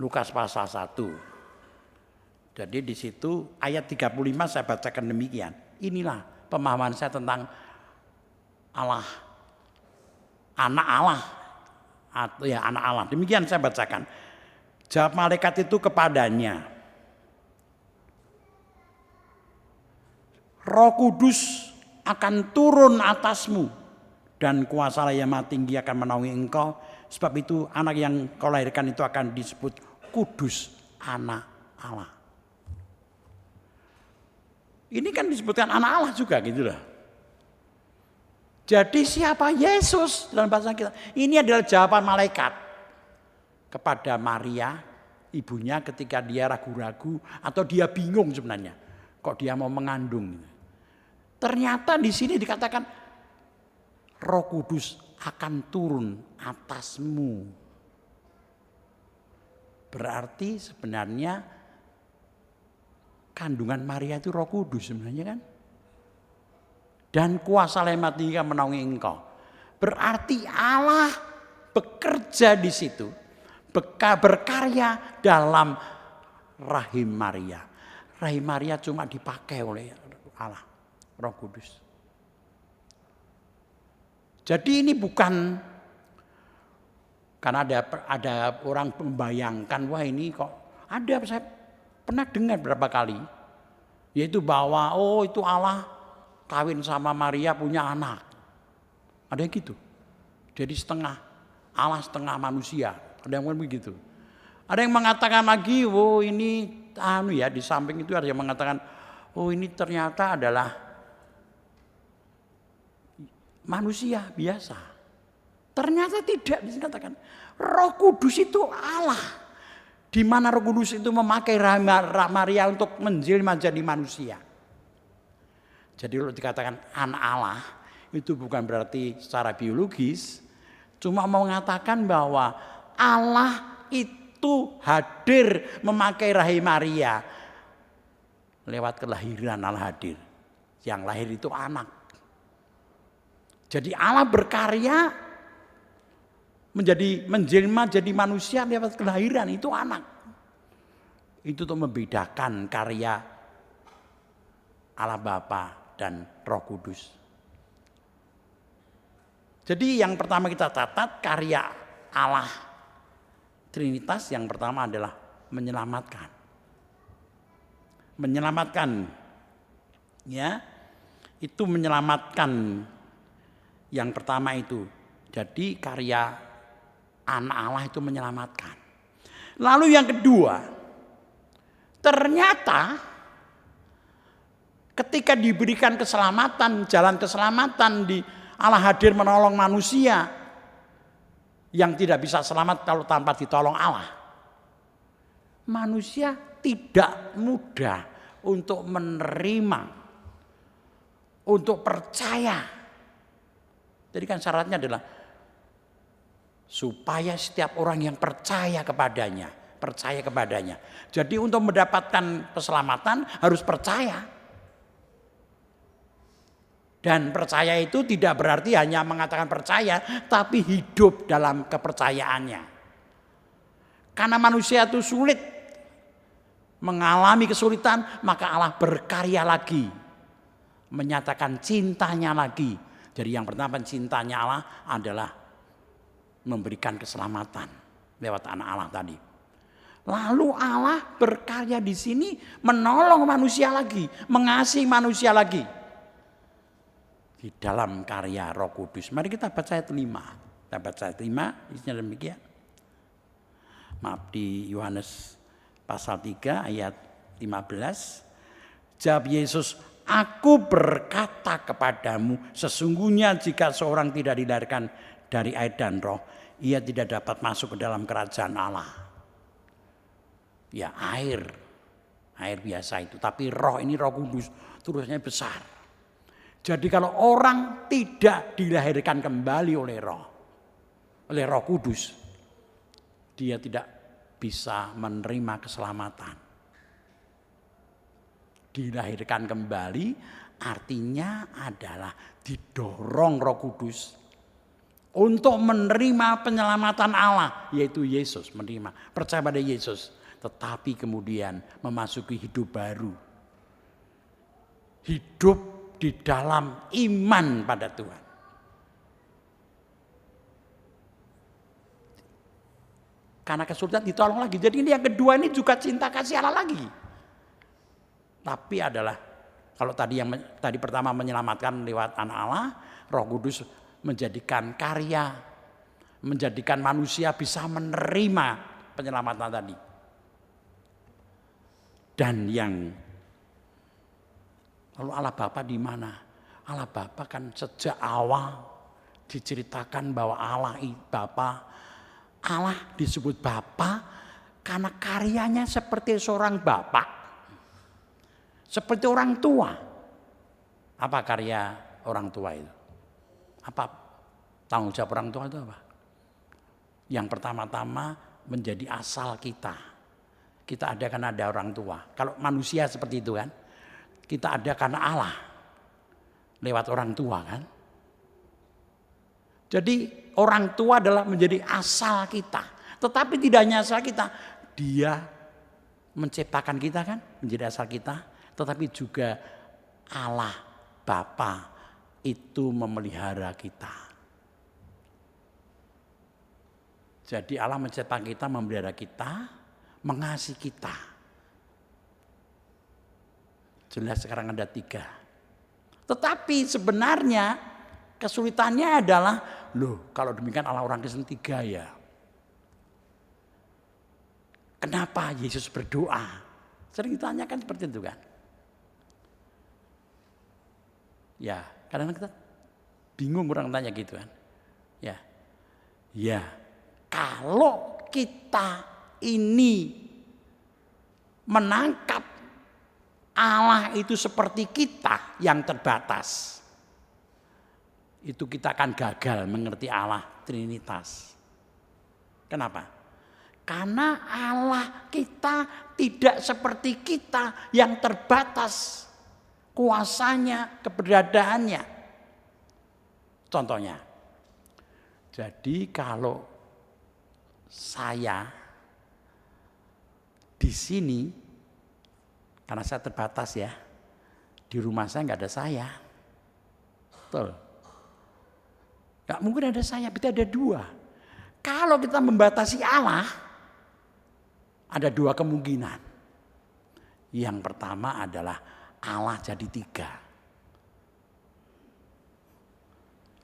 Lukas pasal 1. Jadi di situ ayat 35 saya bacakan demikian. Inilah pemahaman saya tentang Allah. Anak Allah, atau ya anak Allah. Demikian saya bacakan. Jawab malaikat itu kepadanya, Roh Kudus akan turun atasmu dan kuasa Allah yang Maha Tinggi akan menaungi engkau. Sebab itu anak yang kau lahirkan itu akan disebut kudus, anak Allah. Ini kan disebutkan anak Allah juga gitu loh. Jadi siapa Yesus dalam bahasa kita? Ini adalah jawaban malaikat kepada Maria, ibunya ketika dia ragu-ragu atau dia bingung sebenarnya. Kok dia mau mengandung? Ternyata di sini dikatakan Roh Kudus akan turun atasmu. Berarti sebenarnya kandungan Maria itu Roh Kudus sebenarnya kan? Dan kuasa lemat tinggi menaungi engkau. Berarti Allah bekerja di situ, berkarya dalam rahim Maria. Rahim Maria cuma dipakai oleh Allah, Roh Kudus. Jadi ini bukan karena ada orang membayangkan, wah ini kok ada, saya pernah dengar berapa kali, yaitu bahwa itu Allah kawin sama Maria punya anak. Ada yang gitu. Jadi setengah Allah setengah manusia. Ada yang begitu. Ada yang mengatakan lagi, ini di samping itu ada yang mengatakan, ini ternyata adalah manusia biasa. Ternyata tidak, dikatakan Roh Kudus itu Allah. Di mana Roh Kudus itu memakai Maria untuk menjelma jadi manusia. Jadi kalau dikatakan anak Allah itu bukan berarti secara biologis, cuma mau mengatakan bahwa Allah itu hadir memakai rahim Maria lewat kelahiran Allah hadir. Yang lahir itu anak. Jadi Allah berkarya menjelma jadi manusia lewat kelahiran, itu anak. Itu untuk membedakan karya Allah Bapa dan Roh Kudus. Jadi yang pertama kita catat karya Allah Trinitas, yang pertama adalah menyelamatkan. Menyelamatkan, ya, itu menyelamatkan. Yang pertama itu, jadi karya anak Allah itu menyelamatkan. Lalu yang kedua, ternyata ketika diberikan keselamatan, jalan keselamatan, di Allah hadir menolong manusia yang tidak bisa selamat kalau tanpa ditolong Allah. Manusia tidak mudah untuk menerima, untuk percaya. Jadi kan syaratnya adalah supaya setiap orang yang percaya kepadanya. Jadi untuk mendapatkan keselamatan harus percaya. Dan percaya itu tidak berarti hanya mengatakan percaya, tapi hidup dalam kepercayaannya. Karena manusia itu sulit mengalami kesulitan, maka Allah berkarya lagi, menyatakan cintanya lagi. Jadi yang pertama cintanya Allah adalah memberikan keselamatan lewat anak Allah tadi. Lalu Allah berkarya di sini menolong manusia lagi, mengasihi manusia lagi. Di dalam karya Roh Kudus. Mari kita baca ayat 5. Kita baca ayat 5, isinya demikian. Maaf, di Yohanes pasal 3 ayat 15. Jawab Yesus, aku berkata kepadamu, sesungguhnya jika seorang tidak dilahirkan dari air dan roh, ia tidak dapat masuk ke dalam kerajaan Allah. Ya, air biasa itu. Tapi roh ini Roh Kudus, terusnya besar. Jadi kalau orang tidak dilahirkan kembali oleh Roh Kudus, dia tidak bisa menerima keselamatan. Dilahirkan kembali artinya adalah didorong Roh Kudus untuk menerima penyelamatan Allah, yaitu Yesus, menerima, percaya pada Yesus, tetapi kemudian memasuki hidup baru. Hidup di dalam iman pada Tuhan. Karena kesulitan ditolong lagi. Jadi ini yang kedua ini juga cinta kasih Allah lagi. Tapi adalah kalau tadi pertama menyelamatkan lewat anak Allah, Roh Kudus menjadikan karya, menjadikan manusia bisa menerima penyelamatan tadi. Dan yang lalu Allah Bapa di mana? Allah Bapa kan sejak awal diceritakan bahwa Allah disebut Bapa karena karyanya seperti seorang bapak. Seperti orang tua. Apa karya orang tua itu? Apa tanggung jawab orang tua itu apa? Yang pertama-tama menjadi asal kita. Kita ada karena ada orang tua. Kalau manusia seperti itu kan. Kita ada karena Allah lewat orang tua kan. Jadi orang tua adalah menjadi asal kita. Tetapi tidak hanya asal kita. Dia menciptakan kita kan menjadi asal kita. Tetapi juga Allah Bapa itu memelihara kita. Jadi Allah menciptakan kita, memelihara kita, mengasihi kita. Jelas sekarang ada 3. Tetapi sebenarnya kesulitannya adalah, kalau demikian Allah orang Kristen 3 ya. Kenapa Yesus berdoa? Sering ditanyakan seperti itu kan. Ya, kadang kita bingung orang tanya gitu kan. Ya, kalau kita ini menangkap Allah itu seperti kita yang terbatas, itu kita akan gagal mengerti Allah Trinitas. Kenapa? Karena Allah kita tidak seperti kita yang terbatas kuasanya, keberadaannya. Contohnya, jadi kalau saya di sini, karena saya terbatas ya, di rumah saya nggak ada saya. Betul. Nggak mungkin ada saya, berarti ada dua. Kalau kita membatasi Allah, ada dua kemungkinan. Yang pertama adalah Allah jadi tiga.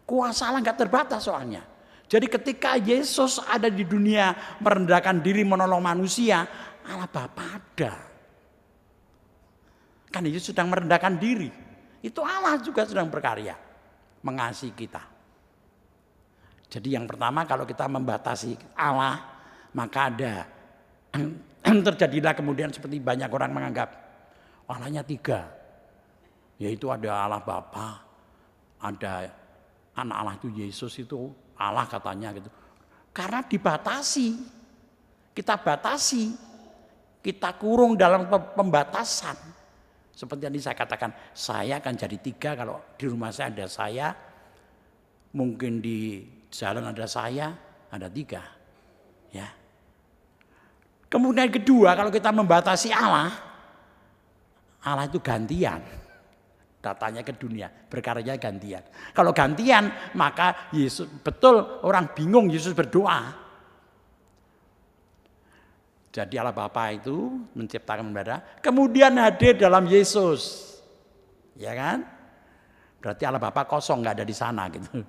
Kuasa Allah nggak terbatas soalnya. Jadi ketika Yesus ada di dunia merendahkan diri menolong manusia, Allah Bapa ada. Kan Yesus sedang merendahkan diri. Itu Allah juga sedang berkarya. Mengasihi kita. Jadi yang pertama kalau kita membatasi Allah, maka ada terjadilah kemudian seperti banyak orang menganggap Allahnya tiga. Yaitu ada Allah Bapa, ada anak Allah itu Yesus itu Allah katanya gitu. Karena dibatasi. Kita batasi. Kita kurung dalam pembatasan. Seperti yang saya katakan, saya akan jadi tiga kalau di rumah saya ada saya. Mungkin di jalan ada saya, ada tiga. Ya. Kemudian kedua, kalau kita membatasi Allah, Allah itu gantian. Datanya ke dunia, berkaryanya gantian. Kalau gantian, maka Yesus, betul orang bingung Yesus berdoa. Jadi Allah Bapa itu menciptakan manusia, kemudian hadir dalam Yesus. Ya kan? Berarti Allah Bapa kosong, nggak ada di sana gitu.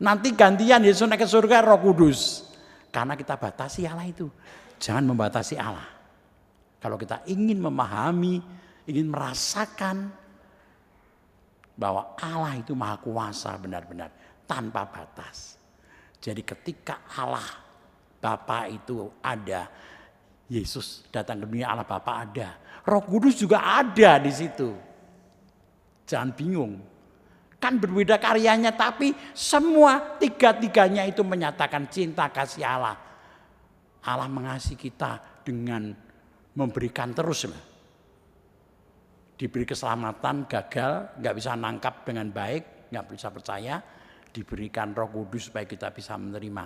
Nanti gantian Yesus naik ke surga Roh Kudus. Karena kita batasi Allah itu. Jangan membatasi Allah. Kalau kita ingin memahami, ingin merasakan bahwa Allah itu maha kuasa benar-benar tanpa batas. Jadi ketika Allah Bapa itu ada, Yesus datang ke dunia, Allah Bapa ada, Roh Kudus juga ada di situ. Jangan bingung. Kan berbeda karyanya, tapi semua tiga-tiganya itu menyatakan cinta kasih Allah. Allah mengasihi kita dengan memberikan terus. Diberi keselamatan, gagal, nggak bisa nangkap dengan baik, nggak bisa percaya, diberikan Roh Kudus supaya kita bisa menerima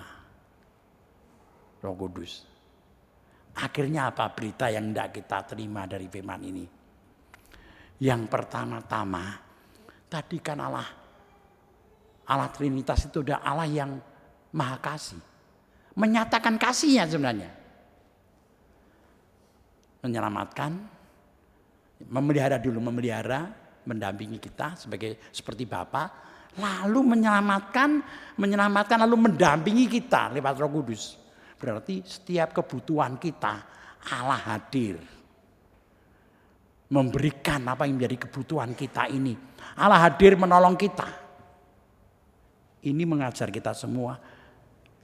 Roh Kudus. Akhirnya apa berita yang tidak kita terima dari firman ini? Yang pertama-tama, tadi kan Allah Trinitas itu adalah Allah yang maha kasih. Menyatakan kasihnya sebenarnya. Menyelamatkan, memelihara, mendampingi kita seperti Bapa, lalu menyelamatkan lalu mendampingi kita lewat Roh Kudus. Berarti setiap kebutuhan kita Allah hadir. Memberikan apa yang menjadi kebutuhan kita ini. Allah hadir menolong kita. Ini mengajar kita semua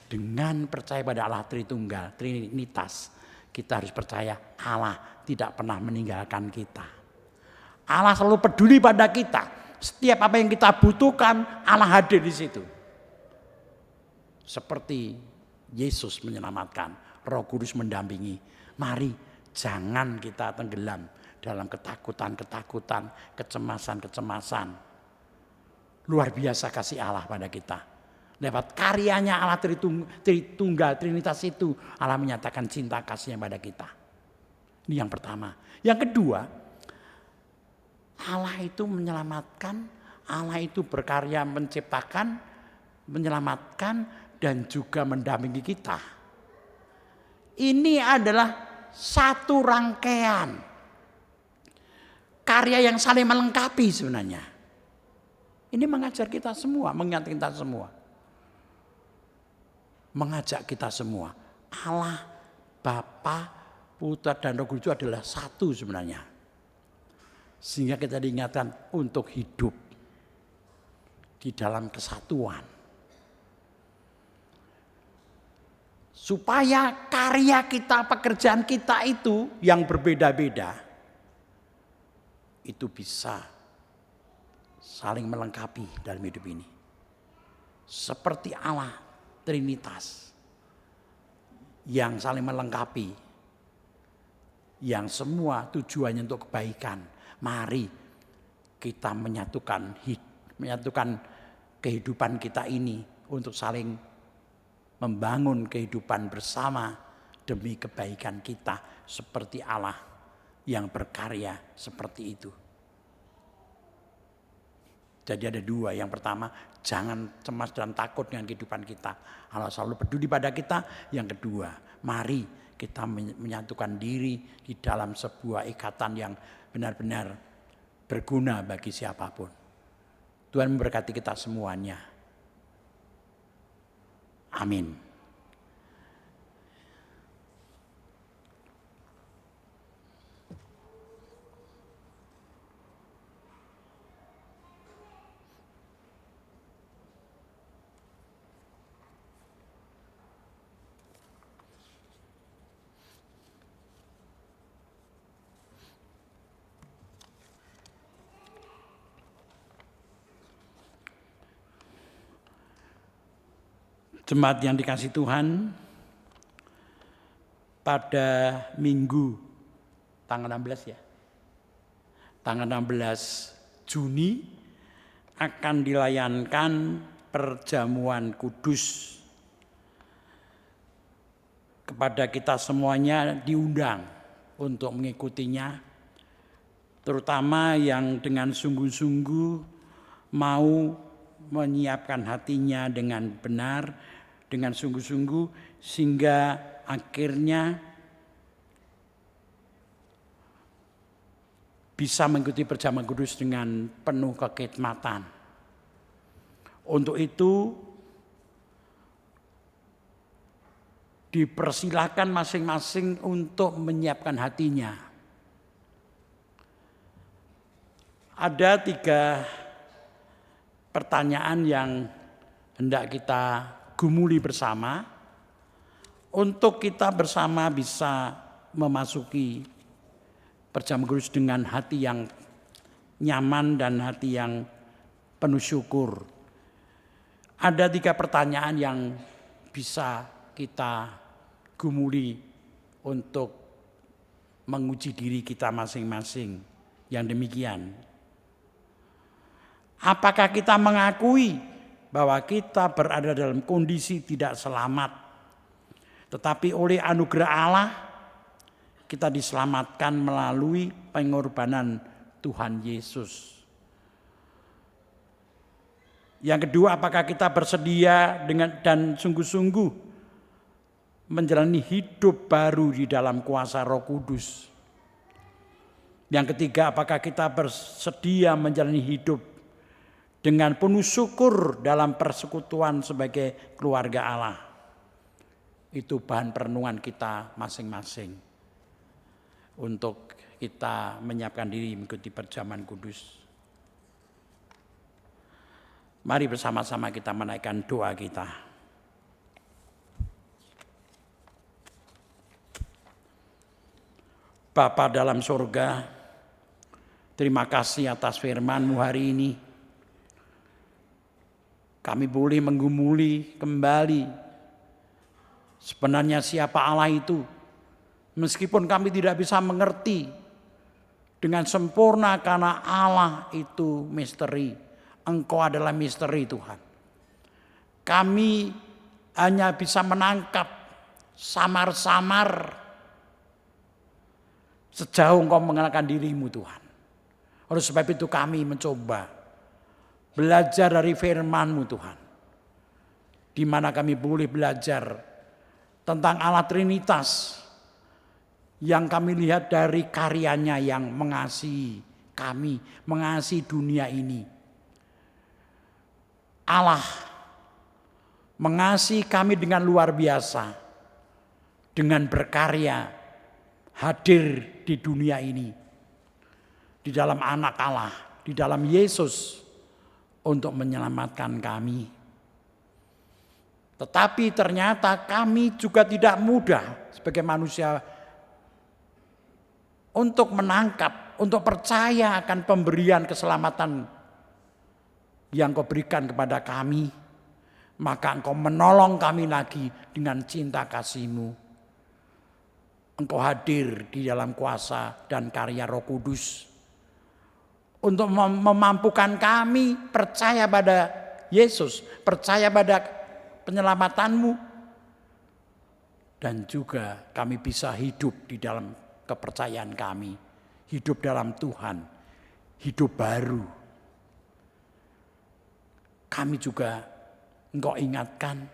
dengan percaya pada Allah Tritunggal, Trinitas. Kita harus percaya Allah tidak pernah meninggalkan kita. Allah selalu peduli pada kita. Setiap apa yang kita butuhkan, Allah hadir di situ. Seperti Yesus menyelamatkan, Roh Kudus mendampingi. Mari jangan kita tenggelam dalam ketakutan, kecemasan. Luar biasa kasih Allah pada kita. Lewat karyanya Allah Tritunggal, Trinitas itu, Allah menyatakan cinta kasihnya pada kita. Ini yang pertama. Yang kedua, Allah itu menyelamatkan, Allah itu berkarya menciptakan, menyelamatkan, dan juga mendampingi kita. Ini adalah satu rangkaian karya yang saling melengkapi sebenarnya. Ini mengajar kita semua, mengingatkan kita semua. Mengajak kita semua. Allah, Bapa, Putra, dan Roh Kudus itu adalah satu sebenarnya. Sehingga kita diingatkan untuk hidup di dalam kesatuan. Supaya karya kita, pekerjaan kita itu yang berbeda-beda, itu bisa saling melengkapi dalam hidup ini. Seperti Allah Trinitas yang saling melengkapi, yang semua tujuannya untuk kebaikan. Mari kita menyatukan kehidupan kita ini untuk saling membangun kehidupan bersama demi kebaikan kita seperti Allah yang berkarya seperti itu. Jadi ada dua. Yang pertama, jangan cemas dan takut dengan kehidupan kita. Allah selalu peduli pada kita. Yang kedua, mari kita menyatukan diri di dalam sebuah ikatan yang benar-benar berguna bagi siapapun. Tuhan memberkati kita semuanya. Amin. Jemaat yang dikasih Tuhan, pada Minggu tanggal 16 ya. Tanggal 16 Juni akan dilayankan perjamuan kudus. Kepada kita semuanya diundang untuk mengikutinya, terutama yang dengan sungguh-sungguh mau menyiapkan hatinya dengan benar, dengan sungguh-sungguh, sehingga akhirnya bisa mengikuti perjamuan kudus dengan penuh kekhidmatan. Untuk itu dipersilakan masing-masing untuk menyiapkan hatinya. Ada 3 pertanyaan yang hendak kita gumuli bersama untuk kita bersama bisa memasuki perjamuan kudus dengan hati yang nyaman dan hati yang penuh syukur. Ada 3 pertanyaan yang bisa kita gumuli untuk menguji diri kita masing-masing. Yang demikian. Apakah kita mengakui bahwa kita berada dalam kondisi tidak selamat, tetapi oleh anugerah Allah kita diselamatkan melalui pengorbanan Tuhan Yesus? Yang kedua, apakah kita bersedia dengan dan sungguh-sungguh menjalani hidup baru di dalam kuasa Roh Kudus? Yang ketiga, apakah kita bersedia menjalani hidup dengan penuh syukur dalam persekutuan sebagai keluarga Allah? Itu bahan perenungan kita masing-masing untuk kita menyiapkan diri mengikuti perjamuan kudus. Mari bersama-sama kita menaikkan doa kita. Bapa dalam surga, terima kasih atas firman-Mu hari ini. Kami boleh menggumuli kembali sebenarnya siapa Allah itu. Meskipun kami tidak bisa mengerti dengan sempurna karena Allah itu misteri. Engkau adalah misteri Tuhan. Kami hanya bisa menangkap samar-samar sejauh Engkau mengenalkan diri-Mu Tuhan. Oleh sebab itu kami mencoba belajar dari firman-Mu Tuhan. Di mana kami boleh belajar tentang Allah Trinitas yang kami lihat dari karyanya yang mengasihi kami, mengasihi dunia ini. Allah mengasihi kami dengan luar biasa, dengan berkarya hadir di dunia ini, di dalam anak Allah, di dalam Yesus, untuk menyelamatkan kami. Tetapi ternyata kami juga tidak mudah sebagai manusia untuk menangkap, untuk percaya akan pemberian keselamatan yang Kau berikan kepada kami. Maka Engkau menolong kami lagi dengan cinta kasih-Mu. Engkau hadir di dalam kuasa dan karya Roh Kudus untuk memampukan kami percaya pada Yesus, percaya pada penyelamatanmu. Dan juga kami bisa hidup di dalam kepercayaan kami. Hidup dalam Tuhan, hidup baru. Kami juga Engkau ingatkan,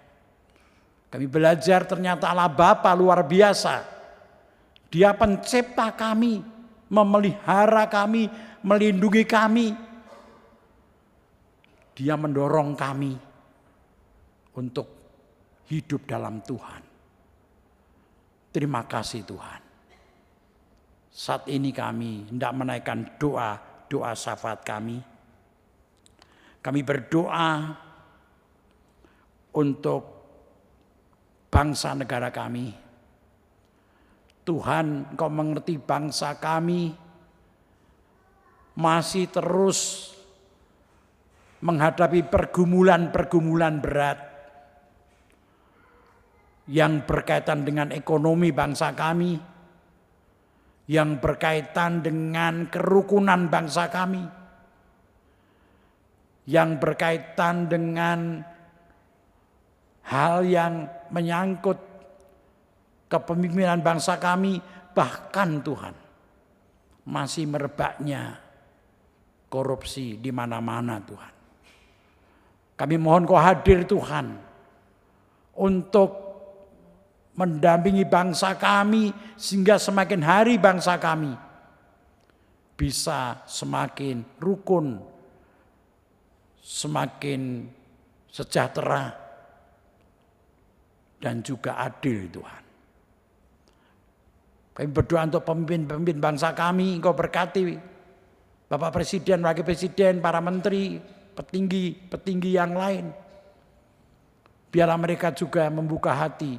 kami belajar ternyata Allah Bapa luar biasa. Dia pencipta kami, memelihara kami, melindungi kami. Dia mendorong kami untuk hidup dalam Tuhan. Terima kasih Tuhan. Saat ini kami hendak menaikkan doa syafaat kami. Kami berdoa untuk bangsa negara kami. Tuhan, Engkau mengerti bangsa kami masih terus menghadapi pergumulan-pergumulan berat yang berkaitan dengan ekonomi bangsa kami, yang berkaitan dengan kerukunan bangsa kami, yang berkaitan dengan hal yang menyangkut kepemimpinan bangsa kami, bahkan Tuhan masih merebaknya korupsi di mana-mana Tuhan. Kami mohon Kau hadir Tuhan untuk mendampingi bangsa kami sehingga semakin hari bangsa kami bisa semakin rukun, semakin sejahtera dan juga adil Tuhan. Kami berdoa untuk pemimpin-pemimpin bangsa kami, Engkau berkati Bapak Presiden, Wakil Presiden, para menteri, petinggi yang lain. Biarlah mereka juga membuka hati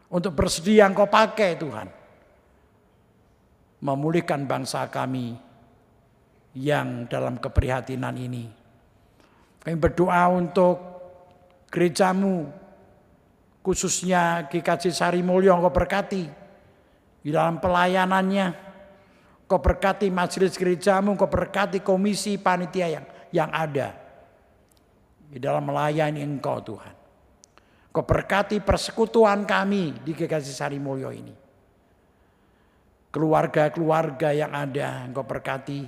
untuk bersedia Engkau pakai Tuhan. Memulihkan bangsa kami yang dalam keprihatinan ini. Kami berdoa untuk gerejamu, khususnya GKJ Sarimulyo, Engkau berkati di dalam pelayanannya. Engkau berkati majelis gerejamu, Engkau berkati komisi panitia yang ada di dalam melayani Engkau Tuhan. Engkau berkati persekutuan kami di GKJ Sarimulyo ini. Keluarga-keluarga yang ada Engkau berkati.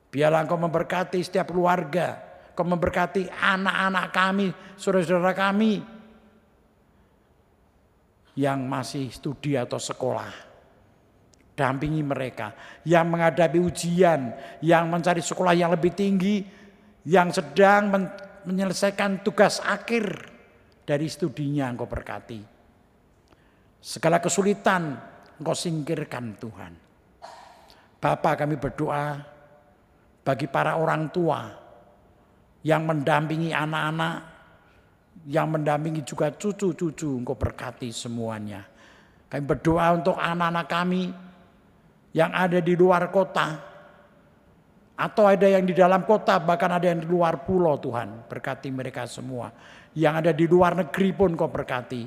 Biarlah Engkau memberkati setiap keluarga. Engkau memberkati anak-anak kami, saudara-saudara kami yang masih studi atau sekolah. Dampingi mereka yang menghadapi ujian, yang mencari sekolah yang lebih tinggi, yang sedang menyelesaikan tugas akhir dari studinya. Engkau berkati. Segala kesulitan Engkau singkirkan Tuhan. Bapa, kami berdoa bagi para orang tua yang mendampingi anak-anak, yang mendampingi juga cucu-cucu, Engkau berkati semuanya. Kami berdoa untuk anak-anak kami yang ada di luar kota, atau ada yang di dalam kota, bahkan ada yang di luar pulau Tuhan. Berkati mereka semua. Yang ada di luar negeri pun Kau berkati.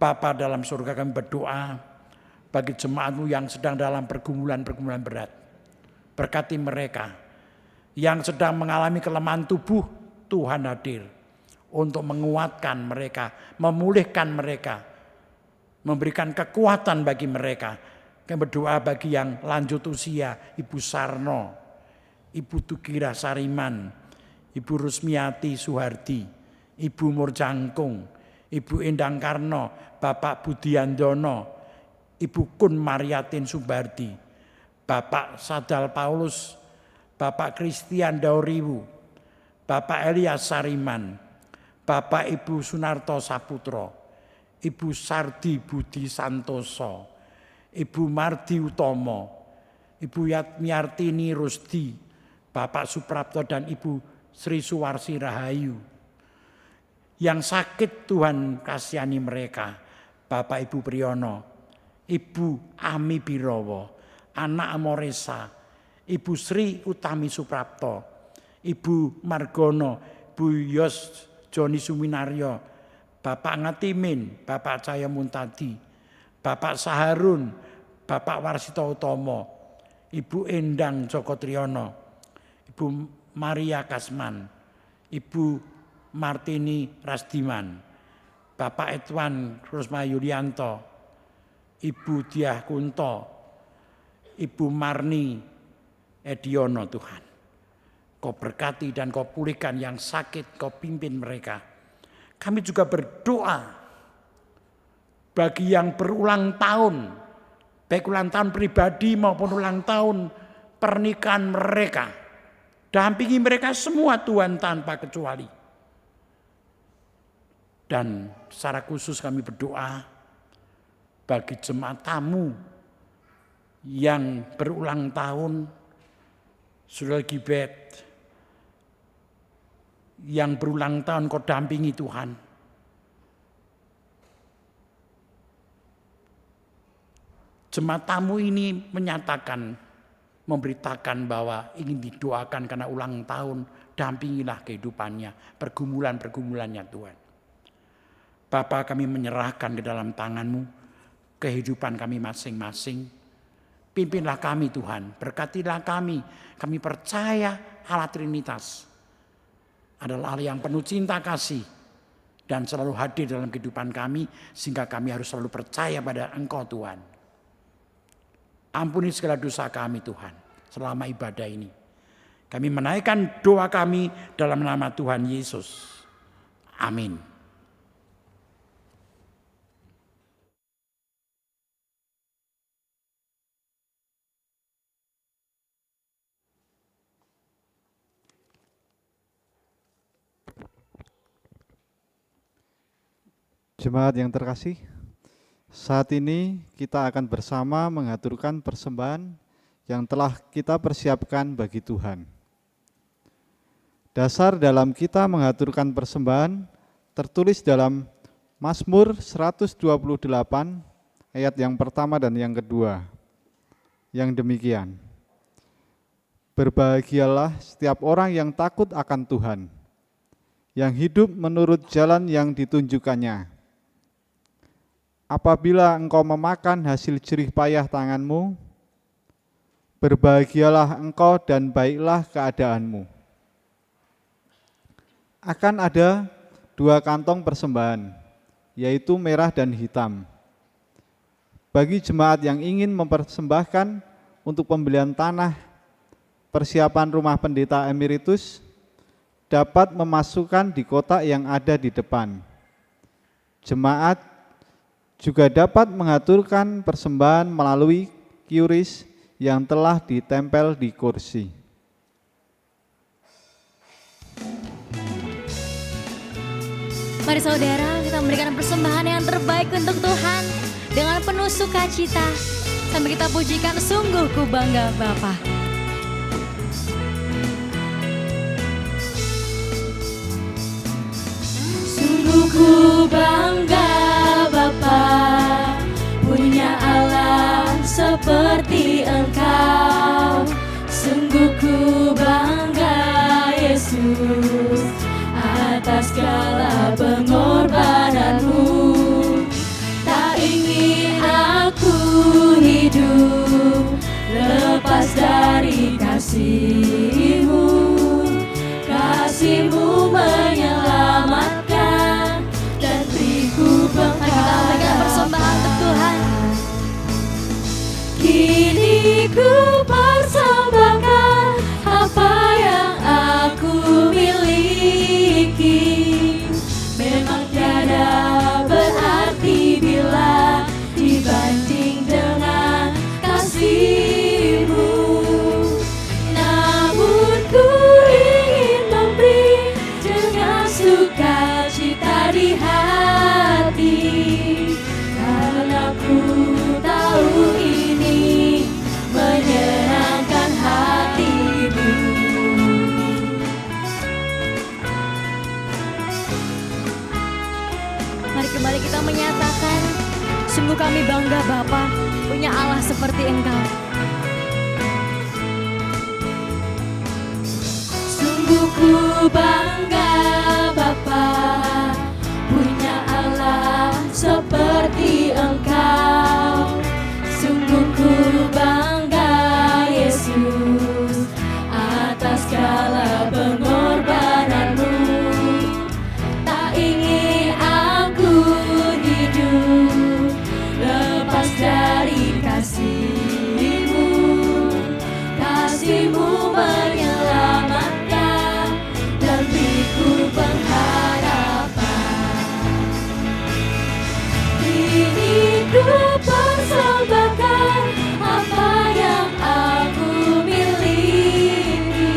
Bapa dalam surga, kami berdoa bagi jemaat-Mu yang sedang dalam pergumulan-pergumulan berat. Berkati mereka yang sedang mengalami kelemahan tubuh, Tuhan hadir untuk menguatkan mereka, memulihkan mereka, memberikan kekuatan bagi mereka. Kami berdoa bagi yang lanjut usia, Ibu Sarno, Ibu Tukira Sariman, Ibu Rusmiati Suhardi, Ibu Murjangkung, Ibu Endang Karno, Bapak Budiandono, Ibu Kun Mariatin Subardi, Bapak Sadal Paulus, Bapak Christian Dauriwu, Bapak Elias Sariman, Bapak Ibu Sunarto Saputro, Ibu Sardi Budi Santoso, Ibu Mardi Utomo, Ibu Yatmiartini Rusdi, Bapak Suprapto dan Ibu Sri Suwarsi Rahayu. Yang sakit Tuhan kasihani mereka, Bapak Ibu Priyono, Ibu Ami Birowo, Anak Amoresa, Ibu Sri Utami Suprapto, Ibu Margono, Bu Yos Joni Suminaryo, Bapak Ngatimin, Bapak Cahya Muntadi, Bapak Saharun, Bapak Warsito Utomo, Ibu Endang Joko Triyono, Ibu Maria Kasman, Ibu Martini Rasdiman, Bapak Edwan Rusma Yulianto, Ibu Diah Kunto, Ibu Marni Ediono Tuhan. Kau berkati dan kau pulihkan yang sakit, kau pimpin mereka. Kami juga berdoa bagi yang berulang tahun, baik ulang tahun pribadi maupun ulang tahun pernikahan mereka. Dampingi mereka semua Tuhan tanpa kecuali. Dan secara khusus kami berdoa bagi jemaat tamu yang berulang tahun, Saudara Gibet, yang berulang tahun kau dampingi Tuhan. Jemaat tamu ini menyatakan, memberitakan bahwa ingin didoakan karena ulang tahun, dampingilah kehidupannya, pergumulan-pergumulannya Tuhan. Bapa, kami menyerahkan ke dalam tangan-Mu kehidupan kami masing-masing. Pimpinlah kami Tuhan, berkatilah kami. Kami percaya Allah Trinitas adalah Allah yang penuh cinta kasih dan selalu hadir dalam kehidupan kami, sehingga kami harus selalu percaya pada Engkau Tuhan. Ampuni segala dosa kami Tuhan selama ibadah ini. Kami menaikkan doa kami dalam nama Tuhan Yesus. Amin. Jemaat yang terkasih, saat ini kita akan bersama mengaturkan persembahan yang telah kita persiapkan bagi Tuhan. Dasar dalam kita mengaturkan persembahan tertulis dalam Mazmur 128 ayat yang pertama dan yang kedua, yang demikian: berbahagialah setiap orang yang takut akan Tuhan, yang hidup menurut jalan yang ditunjukkannya. Apabila engkau memakan hasil jerih payah tanganmu, berbahagialah engkau dan baiklah keadaanmu. Akan ada 2 kantong persembahan, yaitu merah dan hitam. Bagi jemaat yang ingin mempersembahkan untuk pembelian tanah persiapan rumah pendeta emeritus, dapat memasukkan di kotak yang ada di depan. Jemaat juga dapat mengaturkan persembahan melalui QRIS yang telah ditempel di kursi. Mari saudara, kita memberikan persembahan yang terbaik untuk Tuhan dengan penuh sukacita. Sambil kita pujikan, sungguh ku bangga Bapa. Sungguh ku bangga Bapa, punya Allah seperti Engkau. Sungguh ku bangga Yesus atas segala pengorbananmu. Tak ingin aku hidup lepas dari kasih-Mu. Kasih-Mu menyelamatkan dan beriku pengharapan. Persembahan untuk Tuhan. Kini ku persembahkan apa yang aku miliki. Memang tiada berarti bila dibanding dengan kasih-Mu. Namun ku ingin memberi dengan sukacita di hati, karena ku tahu ini menyenangkan hati-Mu. Mari kembali kita menyatakan, sungguh kami bangga Bapa, punya Allah seperti Engkau. Sungguh ku bangga Bapa, punya Allah seperti Engkau. Sungguh ku bangga Yesus atas segala pengorbananmu. menyelamatkan dan beriku pengharapan. Ini ku persembahkan apa yang aku miliki.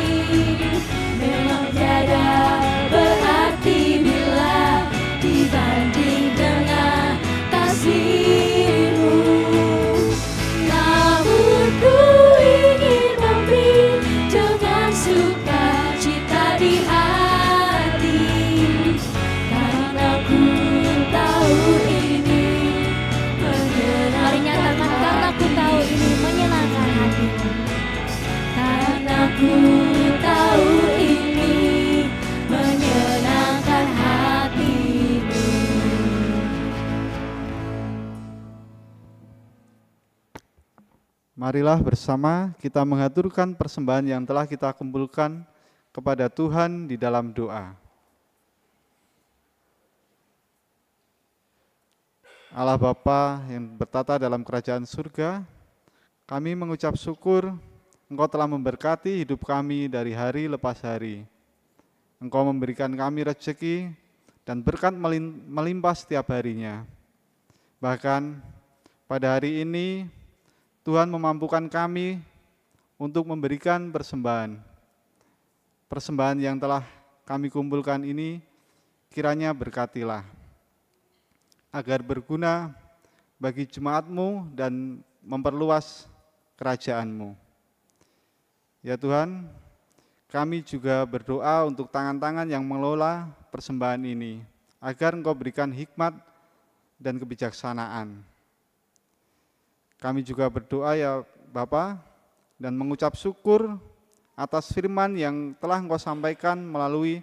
Memang tiada berarti bila dibanding dengan kasih-Mu. Namun ku ingin memberi dengan sukacita di hati, karena ku tahu ini menyenangkan. Mari nyatakan, karena ku tahu ini menyenangkan hati-Mu. Karena ku tahu ini menyenangkan hati-Mu. Marilah bersama kita mengaturkan persembahan yang telah kita kumpulkan kepada Tuhan di dalam doa. Allah Bapa yang bertata dalam kerajaan surga, kami mengucap syukur Engkau telah memberkati hidup kami dari hari lepas hari. Engkau memberikan kami rezeki dan berkat melimpah setiap harinya. Bahkan pada hari ini Tuhan memampukan kami untuk memberikan persembahan. Persembahan yang telah kami kumpulkan ini kiranya berkatilah, agar berguna bagi jemaat-Mu dan memperluas kerajaan-Mu. Ya Tuhan, kami juga berdoa untuk tangan-tangan yang mengelola persembahan ini, agar Engkau berikan hikmat dan kebijaksanaan. Kami juga berdoa ya Bapa, dan mengucap syukur atas firman yang telah Engkau sampaikan melalui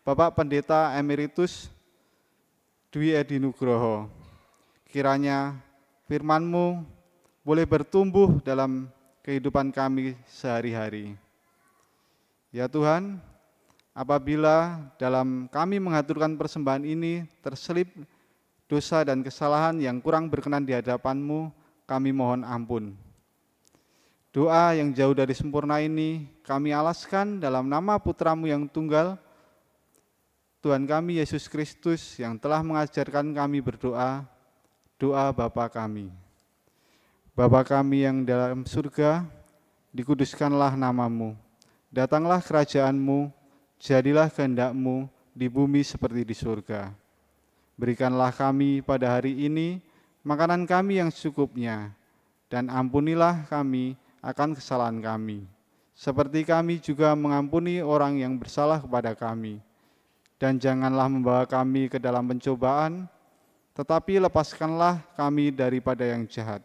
Bapak Pendeta Emeritus Dwi Edi Nugroho. Kiranya firman-Mu boleh bertumbuh dalam kehidupan kami sehari-hari. Ya Tuhan, apabila dalam kami mengaturkan persembahan ini terselip dosa dan kesalahan yang kurang berkenan di hadapan-Mu, kami mohon ampun. Doa yang jauh dari sempurna ini kami alaskan dalam nama Putra-Mu yang tunggal, Tuhan kami Yesus Kristus, yang telah mengajarkan kami berdoa, doa Bapa kami. Bapa kami yang dalam surga, dikuduskanlah nama-Mu. Datanglah kerajaan-Mu, jadilah kehendak-Mu di bumi seperti di surga. Berikanlah kami pada hari ini makanan kami yang secukupnya, dan ampunilah kami akan kesalahan kami, seperti kami juga mengampuni orang yang bersalah kepada kami. Dan janganlah membawa kami ke dalam pencobaan, tetapi lepaskanlah kami daripada yang jahat.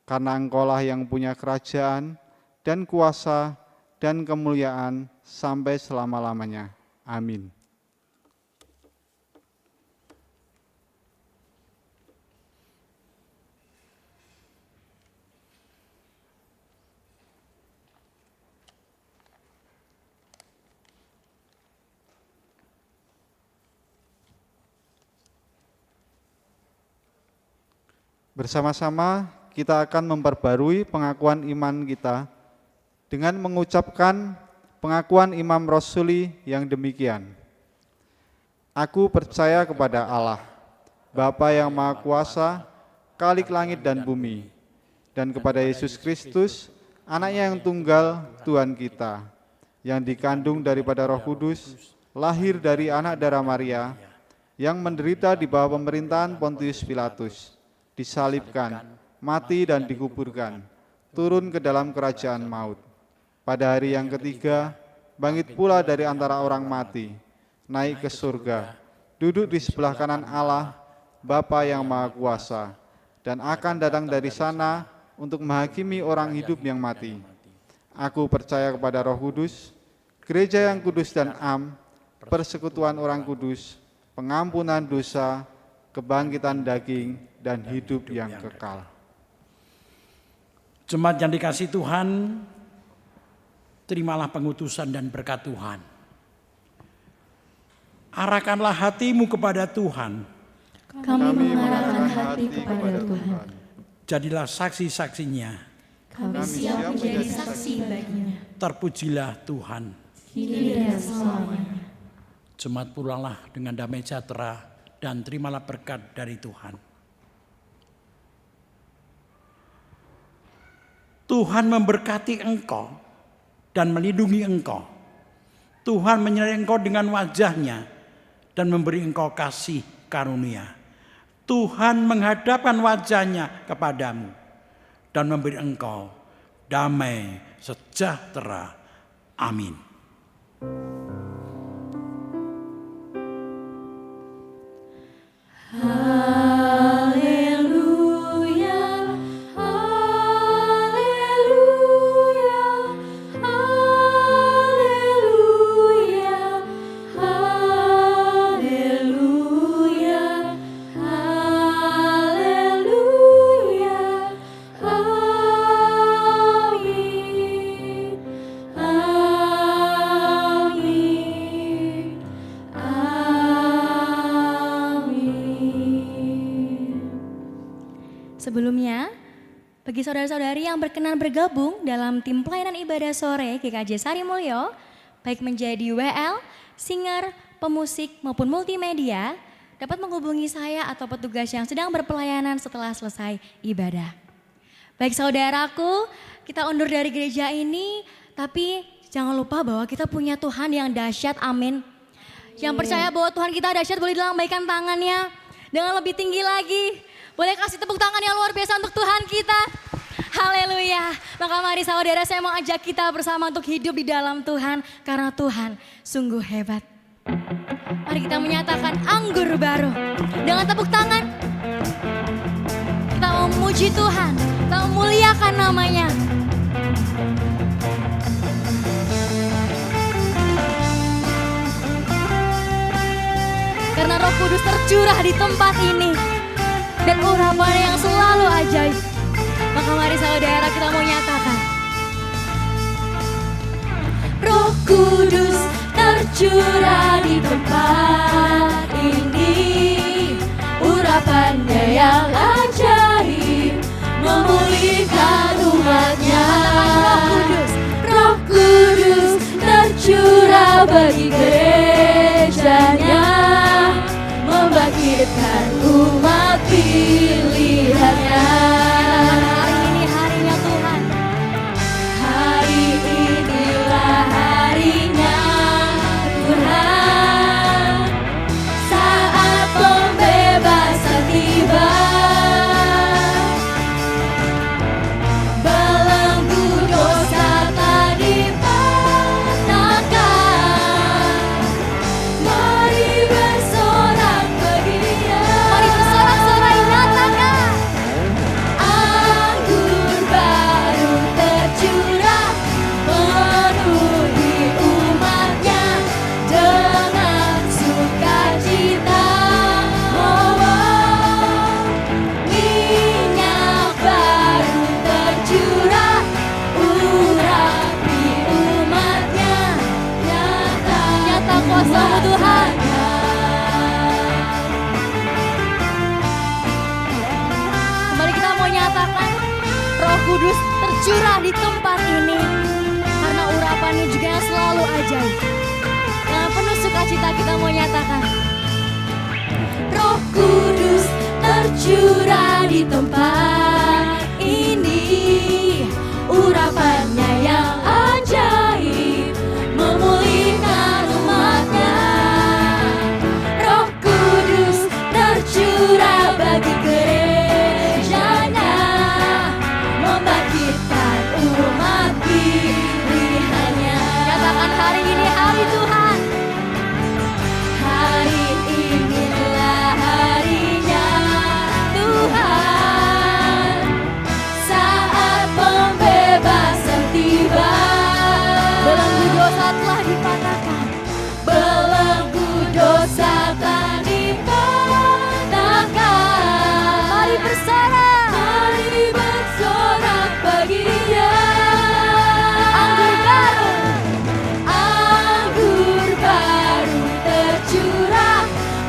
Karena Engkau-lah yang punya kerajaan dan kuasa dan kemuliaan sampai selama-lamanya. Amin. Bersama-sama kita akan memperbarui pengakuan iman kita dengan mengucapkan pengakuan Imam Rasuli yang demikian. Aku percaya kepada Allah, Bapa yang Maha Kuasa, Khalik langit dan bumi, dan kepada Yesus Kristus, Anaknya yang tunggal, Tuhan kita, yang dikandung daripada Roh Kudus, lahir dari anak darah Maria, yang menderita di bawah pemerintahan Pontius Pilatus, disalibkan, mati dan dikuburkan, turun ke dalam kerajaan maut. Pada hari yang ketiga, bangkit pula dari antara orang mati, naik ke surga, duduk di sebelah kanan Allah, Bapa yang Maha Kuasa, dan akan datang dari sana untuk menghakimi orang hidup yang mati. Aku percaya kepada Roh Kudus, gereja yang kudus dan am, persekutuan orang kudus, pengampunan dosa, kebangkitan daging, dan hidup yang kekal. Jemaat yang dikasihi Tuhan, terimalah pengutusan dan berkat Tuhan. Arahkanlah hatimu kepada Tuhan. Kami mengarahkan hati kepada Tuhan. Jadilah saksi-saksinya. Kami siap menjadi saksi baginya. Terpujilah Tuhan. Kini dan selamanya. Jemaat pulanglah dengan damai sejahtera dan terimalah berkat dari Tuhan. Tuhan memberkati engkau dan melindungi engkau. Tuhan menyertai engkau dengan wajah-Nya dan memberi engkau kasih karunia. Tuhan menghadapkan wajah-Nya kepadamu dan memberi engkau damai sejahtera. Amin. Haleluya, haleluya, haleluya, haleluya, haleluya, amin, amin, amin. Sebelumnya, bagi saudara-saudari yang berkenan bergabung dalam tim pelayanan ibadah sore GKJ Sari Mulyo, baik menjadi WL, singer, pemusik maupun multimedia, dapat menghubungi saya atau petugas yang sedang berpelayanan setelah selesai ibadah. Baik saudaraku, kita undur dari gereja ini, tapi jangan lupa bahwa kita punya Tuhan yang dahsyat, amin. Yang percaya bahwa Tuhan kita dahsyat boleh dilambaikan tangannya dengan lebih tinggi lagi. Boleh kasih tepuk tangan yang luar biasa untuk Tuhan kita. Haleluya. Maka mari saudara, saya mau ajak kita bersama untuk hidup di dalam Tuhan. Karena Tuhan sungguh hebat. Mari kita menyatakan anggur baru. Dengan tepuk tangan. Kita memuji Tuhan. Kita memuliakan namanya. Karena Roh Kudus tercurah di tempat ini. Dan urapannya yang selalu ajaib. Maka mari saudara, kita mau nyatakan. Roh Kudus tercurah di tempat ini, urapannya yang ajaib memulihkan umatnya. Roh Kudus tercurah bagi gerejanya, membangkitkan umat pilihannya. Hari ini harinya Tuhan. Hari inilah harinya Tuhan, saat pembebasan tiba. Belenggu dosa tak dipatahkan. Mari bersorak bagi Dia. Mari bersorak-sorai nyatakan. Anggur baru tercurah penuhi umatnya dengan sukacita. Oh, minyak baru tercurah urapi umatnya, nyata kuasa Tuhan. Kembali kita mau nyatakan Roh Kudus tercurah di tempat ini. Karena urapannya juga yang selalu ajaib. Dengan penuh sukacita kita mau nyatakan. Roh Kudus tercurah di tempat ini, urapannya yang ajaib memulihkan umatnya. Roh Kudus tercurah bagi gerejanya, membangkitkan umat pilihannya. Nyatakan hari ini hari Tuhan. Hari inilah harinya Tuhan, saat pembebasan tiba. Belenggu dosa telah dipatahkan. Belenggu dosa tak dipatahkan. Mari bersorak. Mari bersorak bagi Dia. Anggur baru. Anggur baru tercurah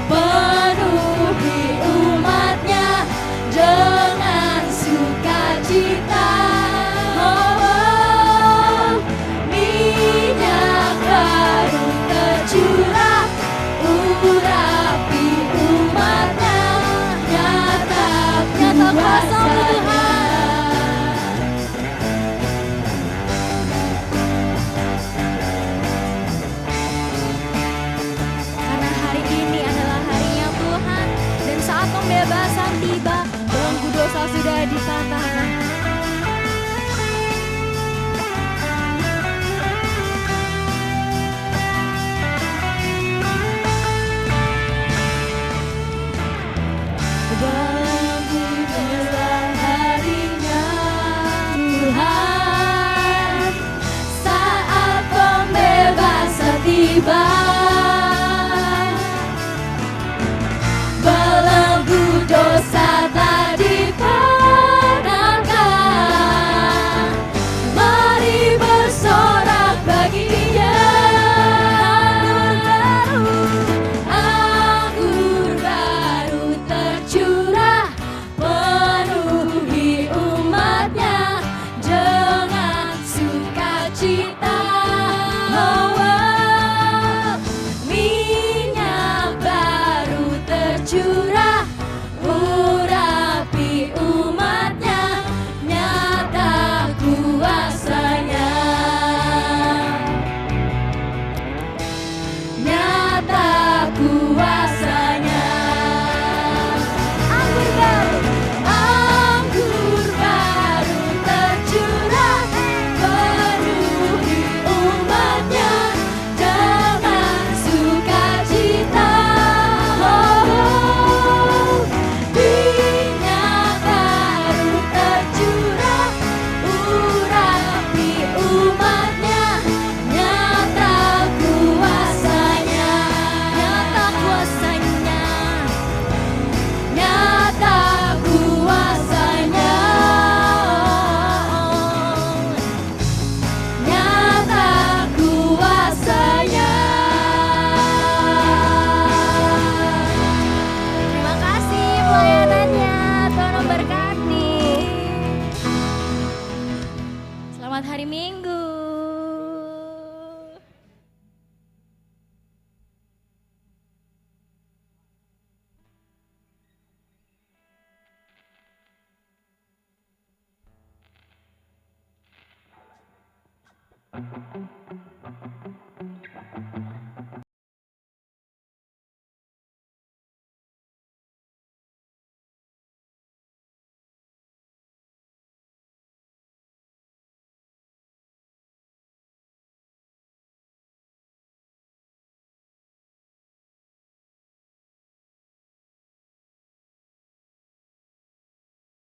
penuhi umatnya dengan sukacita. Oh, minyak sudah dikatakan. Begitulah harinya Tuhan, saat pembebasan tiba. Belenggu dosa telah dipenangkan, mari bersorak bagi Dia. Anggur baru tercurah, penuhi umatnya dengan sukacita. Minyak baru tercurah, urapi umatnya, nyata kuasanya, nyata kuasanya. Anggur baru tercurah, penuhi umatnya dengan sukacita. Minyak baru tercurah, urapi umatnya, nyata kuasanya, nyata kuasanya, nyata kuasanya, nyata kuasanya. Terima kasih pelayanannya, Tuhan memberkati. Selamat hari Minggu. Thank you.